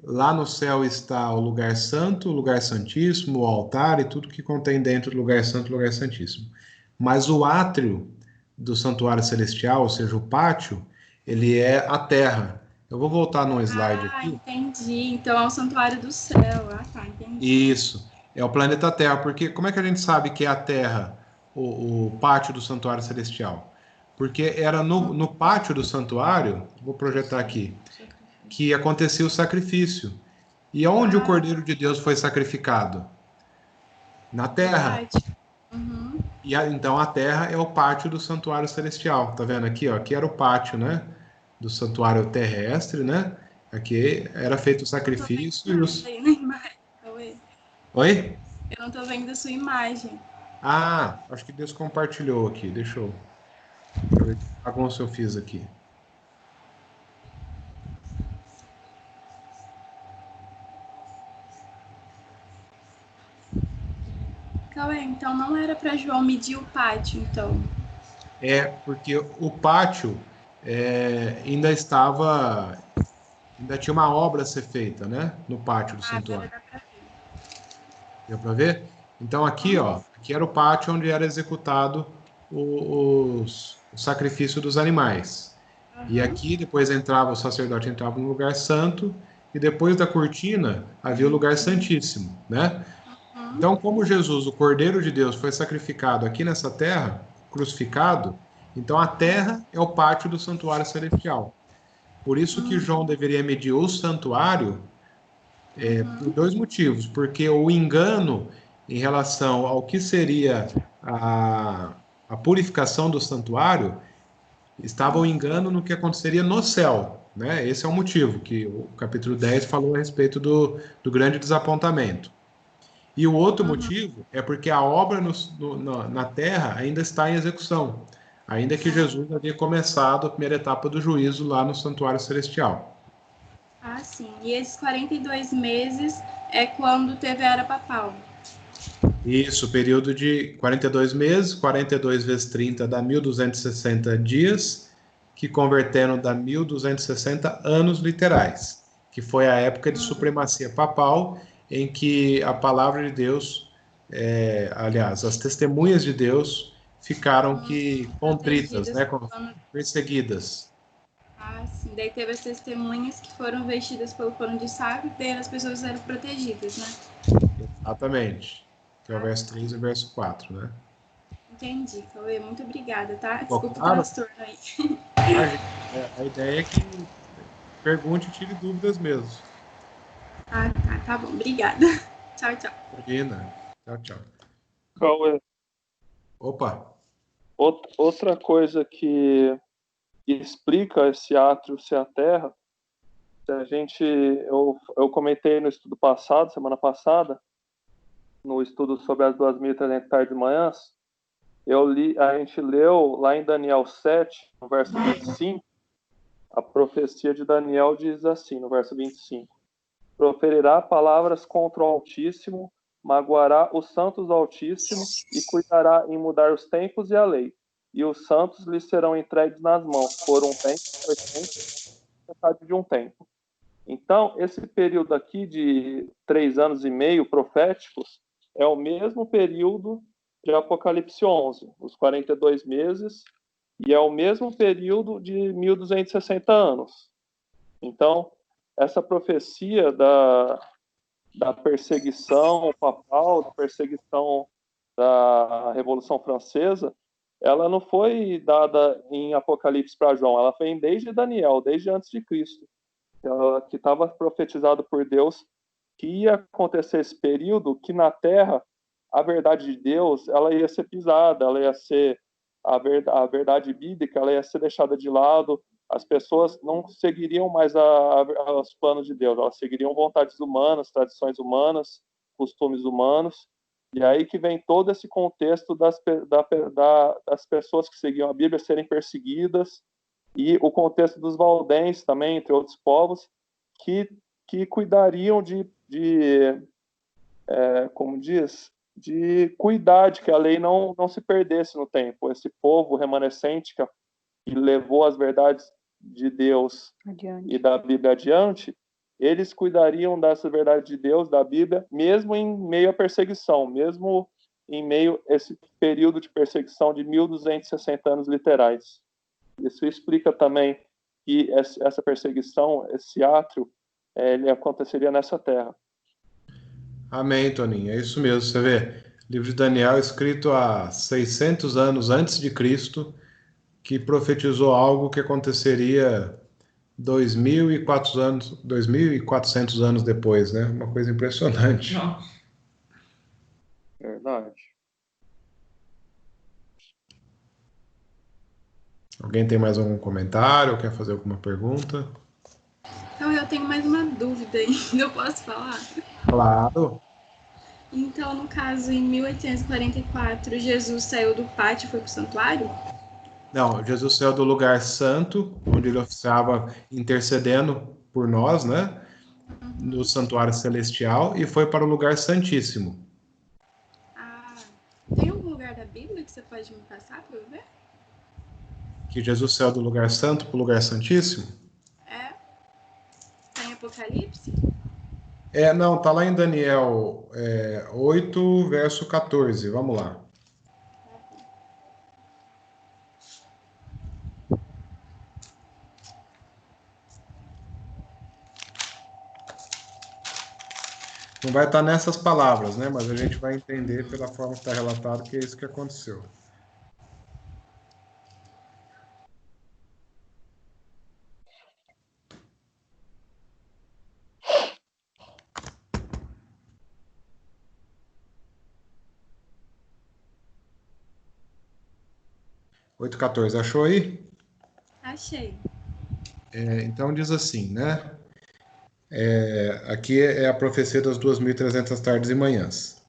lá no céu está o lugar santo, o lugar santíssimo, o altar e tudo que contém dentro do lugar santo e lugar santíssimo. Mas o átrio do santuário celestial, ou seja, o pátio, ele é a terra. Eu vou voltar num slide aqui. Entendi. Então é o santuário do céu. Tá, entendi. Isso, é o planeta Terra, porque como é que a gente sabe que é a Terra, o pátio do santuário celestial? Porque era no pátio do santuário, vou projetar aqui, que acontecia o sacrifício. E onde o Cordeiro de Deus foi sacrificado? Na terra. Uhum. E então a terra é o pátio do santuário celestial. Tá vendo aqui, ó? Aqui era o pátio, né? Do santuário terrestre, né? Aqui era feito o sacrifício e os... Oi? Eu não tô vendo a sua imagem. Ah, acho que Deus compartilhou aqui. Deixa eu ver que bagunça eu fiz aqui. Cauê, então não era para João medir o pátio, então? É, porque o pátio ainda tinha uma obra a ser feita, né? No pátio do santuário. Deu para ver? Então aqui, ó, aqui era o pátio onde era executado o sacrifício dos animais. E aqui depois o sacerdote entrava no lugar santo e depois da cortina havia o lugar santíssimo, né? Então, como Jesus, o Cordeiro de Deus, foi sacrificado aqui nessa terra, crucificado, então a terra é o pátio do santuário celestial. Por isso que João deveria medir o santuário por dois motivos. Porque o engano em relação ao que seria a purificação do santuário estava o engano no que aconteceria no céu. Né? Esse é o motivo que o capítulo 10 falou a respeito do grande desapontamento. E o outro motivo é porque a obra na terra ainda está em execução, ainda que Jesus havia começado a primeira etapa do juízo lá no santuário celestial. Ah, sim. E esses 42 meses é quando teve a era papal. Isso, período de 42 meses, 42 vezes 30 dá 1.260 dias, que convertendo dá 1.260 anos literais, que foi a época de supremacia papal, em que a palavra de Deus, aliás, as testemunhas de Deus ficaram contritas, né, perseguidas. Ah, sim. Daí teve as testemunhas que foram vestidas pelo pano de saco e daí as pessoas eram protegidas, né? Exatamente. Que é o verso 3 e o verso 4, né? Entendi, Cauê. Muito obrigada, tá? Bom, Desculpa o claro. transtorno aí. A ideia é que pergunte e tire dúvidas mesmo. Ah, tá bom. Obrigada. Tchau, tchau. Imagina. Tchau, tchau. Cauê. Opa. Outra coisa que explica esse átrio ser a terra, eu comentei no estudo passado, semana passada, no estudo sobre as 2.300 tardes e manhãs, a gente leu lá em Daniel 7, no verso 25, a profecia de Daniel diz assim, no verso 25: proferirá palavras contra o Altíssimo, magoará os santos do Altíssimo e cuidará em mudar os tempos e a lei. E os santos lhes serão entregues nas mãos por um tempo, 2 tempos, metade de um tempo. Então, esse período aqui de 3 anos e meio proféticos é o mesmo período de Apocalipse 11, os 42 meses, e é o mesmo período de 1.260 anos. Então, essa profecia da perseguição papal, da perseguição da Revolução Francesa, ela não foi dada em Apocalipse para João, ela vem desde Daniel, desde antes de Cristo, que estava profetizado por Deus que ia acontecer esse período que na Terra a verdade de Deus ela ia ser pisada, ela ia ser a verdade bíblica, ela ia ser deixada de lado, as pessoas não seguiriam mais os planos de Deus, elas seguiriam vontades humanas, tradições humanas, costumes humanos, e aí que vem todo esse contexto das pessoas que seguiam a Bíblia serem perseguidas, e o contexto dos valdenses também, entre outros povos, que cuidariam como diz, de cuidar de que a lei não se perdesse no tempo. Esse povo remanescente que levou as verdades de Deus e da Bíblia adiante, eles cuidariam dessa verdade de Deus, da Bíblia, mesmo em meio à perseguição, mesmo em meio a esse período de perseguição de 1260 anos literais. Isso explica também que essa perseguição, esse átrio, ele aconteceria nessa terra. Amém, Toninho. É isso mesmo. Você vê, o livro de Daniel, escrito há 600 anos antes de Cristo, que profetizou algo que aconteceria 2.400 anos depois, né? Uma coisa impressionante. Verdade. Alguém tem mais algum comentário ou quer fazer alguma pergunta? Então, eu tenho mais uma dúvida ainda, eu posso falar? Claro. Então, no caso, em 1844, Jesus saiu do pátio e foi para o santuário? Não, Jesus saiu do lugar santo, onde ele oficiava intercedendo por nós, né? No santuário celestial, e foi para o lugar santíssimo. Tem algum lugar da Bíblia que você pode me passar para eu ver? Que Jesus saiu do lugar santo para o lugar santíssimo? Está em Apocalipse? Não, tá lá em Daniel 8, verso 14. Vamos lá. Não vai estar nessas palavras, né? Mas a gente vai entender pela forma que está relatado que é isso que aconteceu. Oito 14, achou aí? Achei. Então diz assim, né? Aqui é a profecia das 2.300 tardes e manhãs.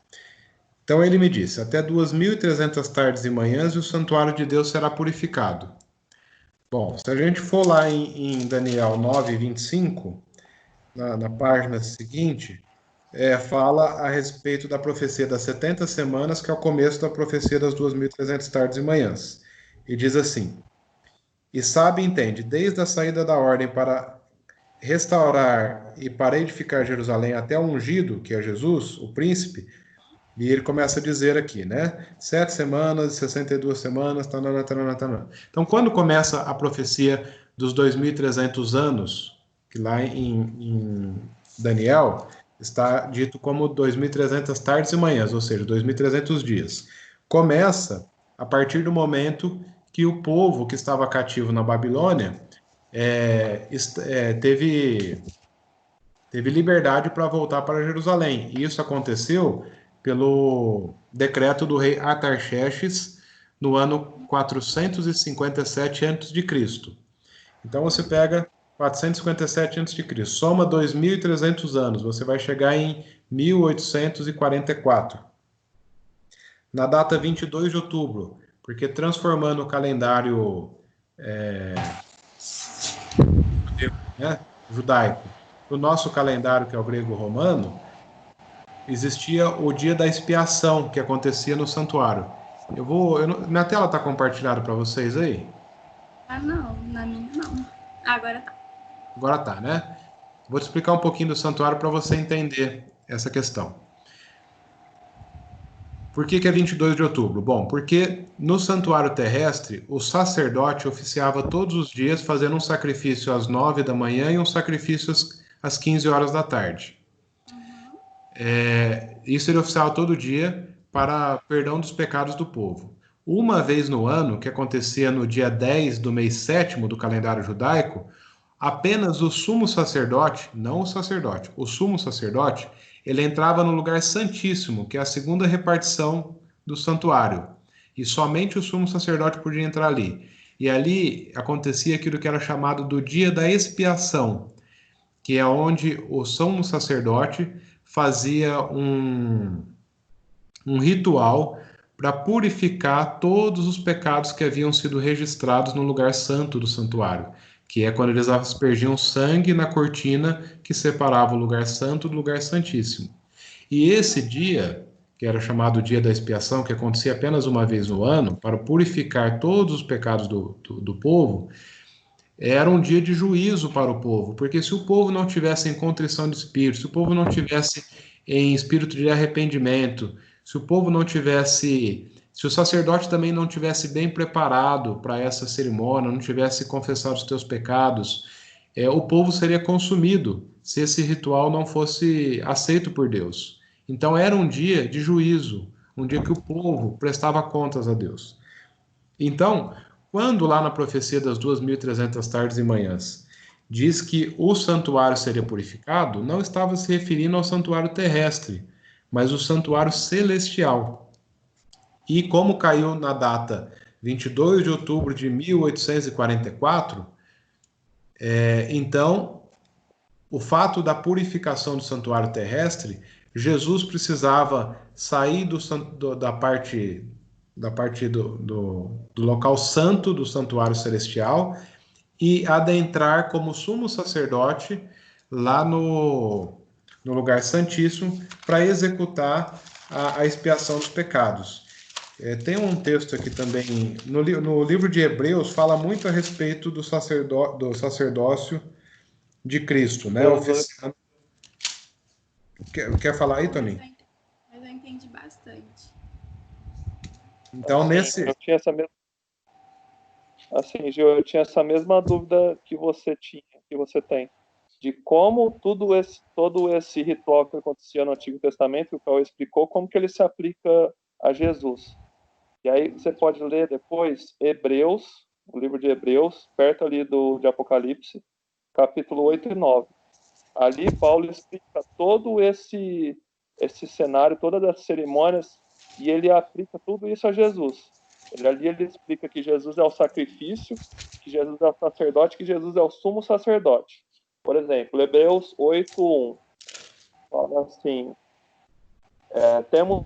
Então ele me disse, até 2.300 tardes e manhãs e o santuário de Deus será purificado. Bom, se a gente for lá em Daniel 9:25, na página seguinte, fala a respeito da profecia das 70 semanas, que é o começo da profecia das 2.300 tardes e manhãs. E diz assim, e sabe e entende, desde a saída da ordem para restaurar e para edificar Jerusalém até o ungido, que é Jesus, o príncipe, e ele começa a dizer aqui, né? 7 semanas, 62 semanas, tanana, tanana, tanana. Então, quando começa a profecia dos 2.300 anos, que lá em Daniel está dito como 2.300 tardes e manhãs, ou seja, 2.300 dias. Começa a partir do momento que o povo que estava cativo na Babilônia teve liberdade para voltar para Jerusalém. E isso aconteceu pelo decreto do rei Artaxerxes no ano 457 a.C. Então você pega 457 a.C., soma 2.300 anos, você vai chegar em 1844. Na data 22 de outubro, porque transformando o calendário judaico no nosso calendário, que é o grego-romano, existia o dia da expiação, que acontecia no santuário. Minha tela está compartilhada para vocês aí? Não, na minha não. Agora tá. Agora tá, né? Vou te explicar um pouquinho do santuário para você entender essa questão. Por que é 22 de outubro? Bom, porque no santuário terrestre, o sacerdote oficiava todos os dias fazendo um sacrifício às 9 da manhã e um sacrifício às 15 horas da tarde. Isso ele oficiava todo dia para perdão dos pecados do povo. Uma vez no ano, que acontecia no dia 10 do mês 7º do calendário judaico, apenas o sumo sacerdote, não o sacerdote, o sumo sacerdote, ele entrava no lugar santíssimo, que é a segunda repartição do santuário. E somente o sumo sacerdote podia entrar ali. E ali acontecia aquilo que era chamado do dia da expiação, que é onde o sumo sacerdote fazia um ritual para purificar todos os pecados que haviam sido registrados no lugar santo do santuário, que é quando eles aspergiam sangue na cortina que separava o lugar santo do lugar santíssimo. E esse dia, que era chamado dia da expiação, que acontecia apenas uma vez no ano, para purificar todos os pecados do povo, era um dia de juízo para o povo, porque se o povo não tivesse em contrição de espírito, se o povo não tivesse em espírito de arrependimento, se o povo não tivesse, se o sacerdote também não tivesse bem preparado para essa cerimônia, não tivesse confessado os teus pecados, o povo seria consumido se esse ritual não fosse aceito por Deus. Então era um dia de juízo, um dia que o povo prestava contas a Deus. Então, quando lá na profecia das 2.300 tardes e manhãs diz que o santuário seria purificado, não estava se referindo ao santuário terrestre, mas o santuário celestial. E como caiu na data 22 de outubro de 1844, então, o fato da purificação do santuário terrestre, Jesus precisava sair da parte do local santo do santuário celestial e adentrar como sumo sacerdote lá no lugar santíssimo para executar a expiação dos pecados. Tem um texto aqui também, no livro de Hebreus, fala muito a respeito do sacerdócio de Cristo, né? Quer falar aí, Toninho? Mas eu entendi bastante. Então, assim, eu tinha essa mesma, assim, Gil, eu tinha essa mesma dúvida que você tem, de como todo esse ritual que acontecia no Antigo Testamento, o Paulo explicou, como que ele se aplica a Jesus. E aí você pode ler depois Hebreus, o livro de Hebreus, perto ali de Apocalipse, capítulo 8 e 9. Ali Paulo explica todo esse cenário, todas as cerimônias, e ele aplica tudo isso a Jesus. Ali ele explica que Jesus é o sacrifício, que Jesus é o sacerdote, que Jesus é o sumo sacerdote. Por exemplo, Hebreus 8:1 fala assim, temos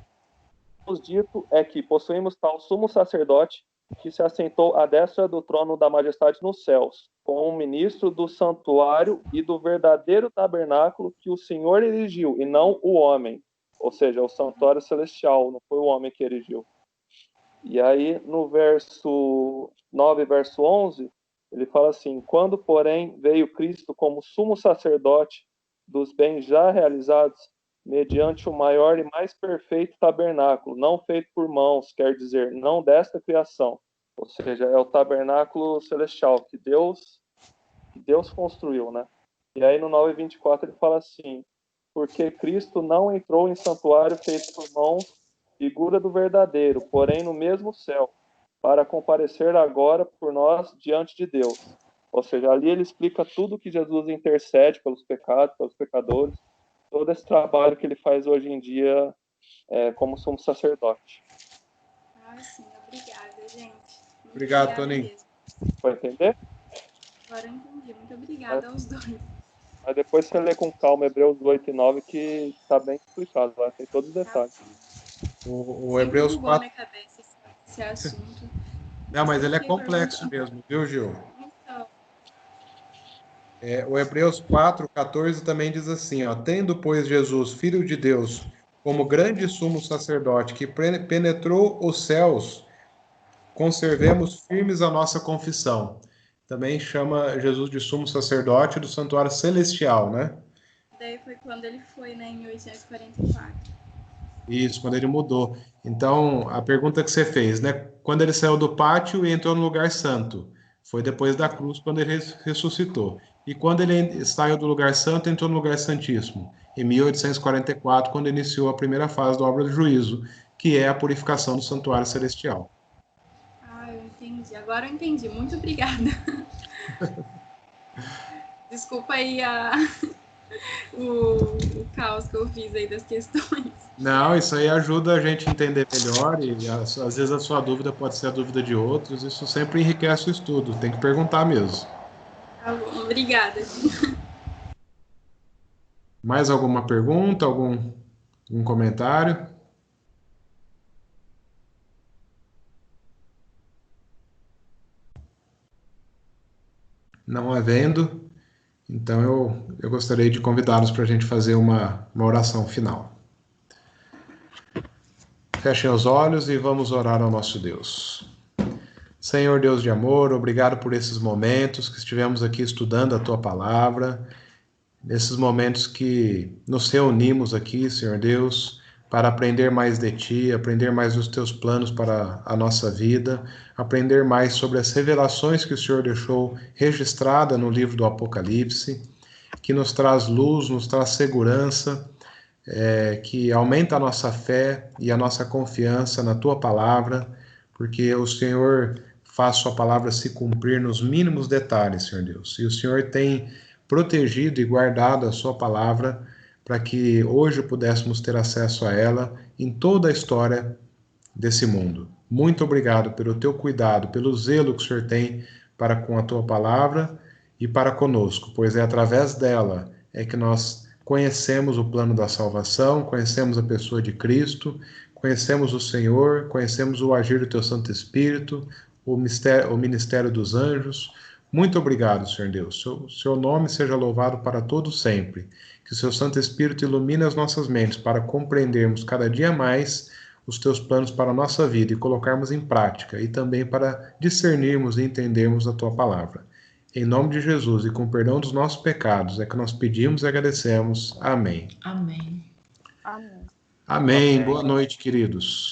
dito que possuímos tal sumo sacerdote que se assentou à destra do trono da majestade nos céus, como ministro do santuário e do verdadeiro tabernáculo que o Senhor erigiu, e não o homem. Ou seja, o santuário celestial, não foi o homem que erigiu. E aí, no verso 9, verso 11, ele fala assim, quando, porém, veio Cristo como sumo sacerdote dos bens já realizados, mediante o maior e mais perfeito tabernáculo, não feito por mãos, quer dizer, não desta criação. Ou seja, é o tabernáculo celestial que Deus construiu, né? E aí no 9:24 ele fala assim, porque Cristo não entrou em santuário feito por mãos, figura do verdadeiro, porém no mesmo céu, para comparecer agora por nós diante de Deus. Ou seja, ali ele explica tudo que Jesus intercede pelos pecados, pelos pecadores, todo esse trabalho que ele faz hoje em dia como sumo sacerdote. Ah, sim, obrigada, gente. Muito obrigado, Toninho. Vai entender? Agora eu entendi. Muito obrigada aos dois. Mas depois você lê com calma Hebreus 8 e 9, que está bem explicado, lá tem todos os detalhes. O Hebreus 4... minha cabeça esse assunto. Não, mas ele é complexo mesmo, viu, Gil? O Hebreus 4:14 também diz assim, tendo, pois, Jesus, Filho de Deus, como grande sumo sacerdote que penetrou os céus, conservemos firmes a nossa confissão. Também chama Jesus de sumo sacerdote do santuário celestial, né? Daí foi quando ele foi, né, em 1844. Isso, quando ele mudou. Então, a pergunta que você fez, né? Quando ele saiu do pátio e entrou no lugar santo, foi depois da cruz, quando ele ressuscitou. E quando ele saiu do lugar santo, entrou no lugar santíssimo, em 1844, quando iniciou a primeira fase da obra do juízo, que é a purificação do santuário celestial. Ah, eu entendi. Agora eu entendi. Muito obrigada. Desculpa aí o caos que eu fiz aí das questões. Não, isso aí ajuda a gente a entender melhor e às vezes a sua dúvida pode ser a dúvida de outros. Isso sempre enriquece o estudo. Tem que perguntar mesmo. Tá bom, obrigada. Mais alguma pergunta? Algum comentário? Não havendo, então eu gostaria de convidá-los para a gente fazer uma oração final. Fechem os olhos e vamos orar ao nosso Deus. Senhor Deus de amor, obrigado por esses momentos que estivemos aqui estudando a Tua palavra, nesses momentos que nos reunimos aqui, Senhor Deus, para aprender mais de Ti, aprender mais dos Teus planos para a nossa vida, aprender mais sobre as revelações que o Senhor deixou registrada no livro do Apocalipse, que nos traz luz, nos traz segurança, que aumenta a nossa fé e a nossa confiança na Tua palavra, porque o Senhor faz Sua palavra se cumprir nos mínimos detalhes, Senhor Deus. E o Senhor tem protegido e guardado a Sua palavra para que hoje pudéssemos ter acesso a ela em toda a história desse mundo. Muito obrigado pelo Teu cuidado, pelo zelo que o Senhor tem para com a Tua palavra e para conosco, pois é através dela que nós conhecemos o plano da salvação, conhecemos a pessoa de Cristo, conhecemos o Senhor, conhecemos o agir do Teu Santo Espírito, o ministério dos anjos. Muito obrigado, Senhor Deus. Seu nome seja louvado para todos sempre. Que o Seu Santo Espírito ilumine as nossas mentes para compreendermos cada dia mais os Teus planos para a nossa vida e colocarmos em prática, e também para discernirmos e entendermos a Tua palavra. Em nome de Jesus e com perdão dos nossos pecados é que nós pedimos e agradecemos. Amém. Amém. Amém. Amém. Boa noite, queridos.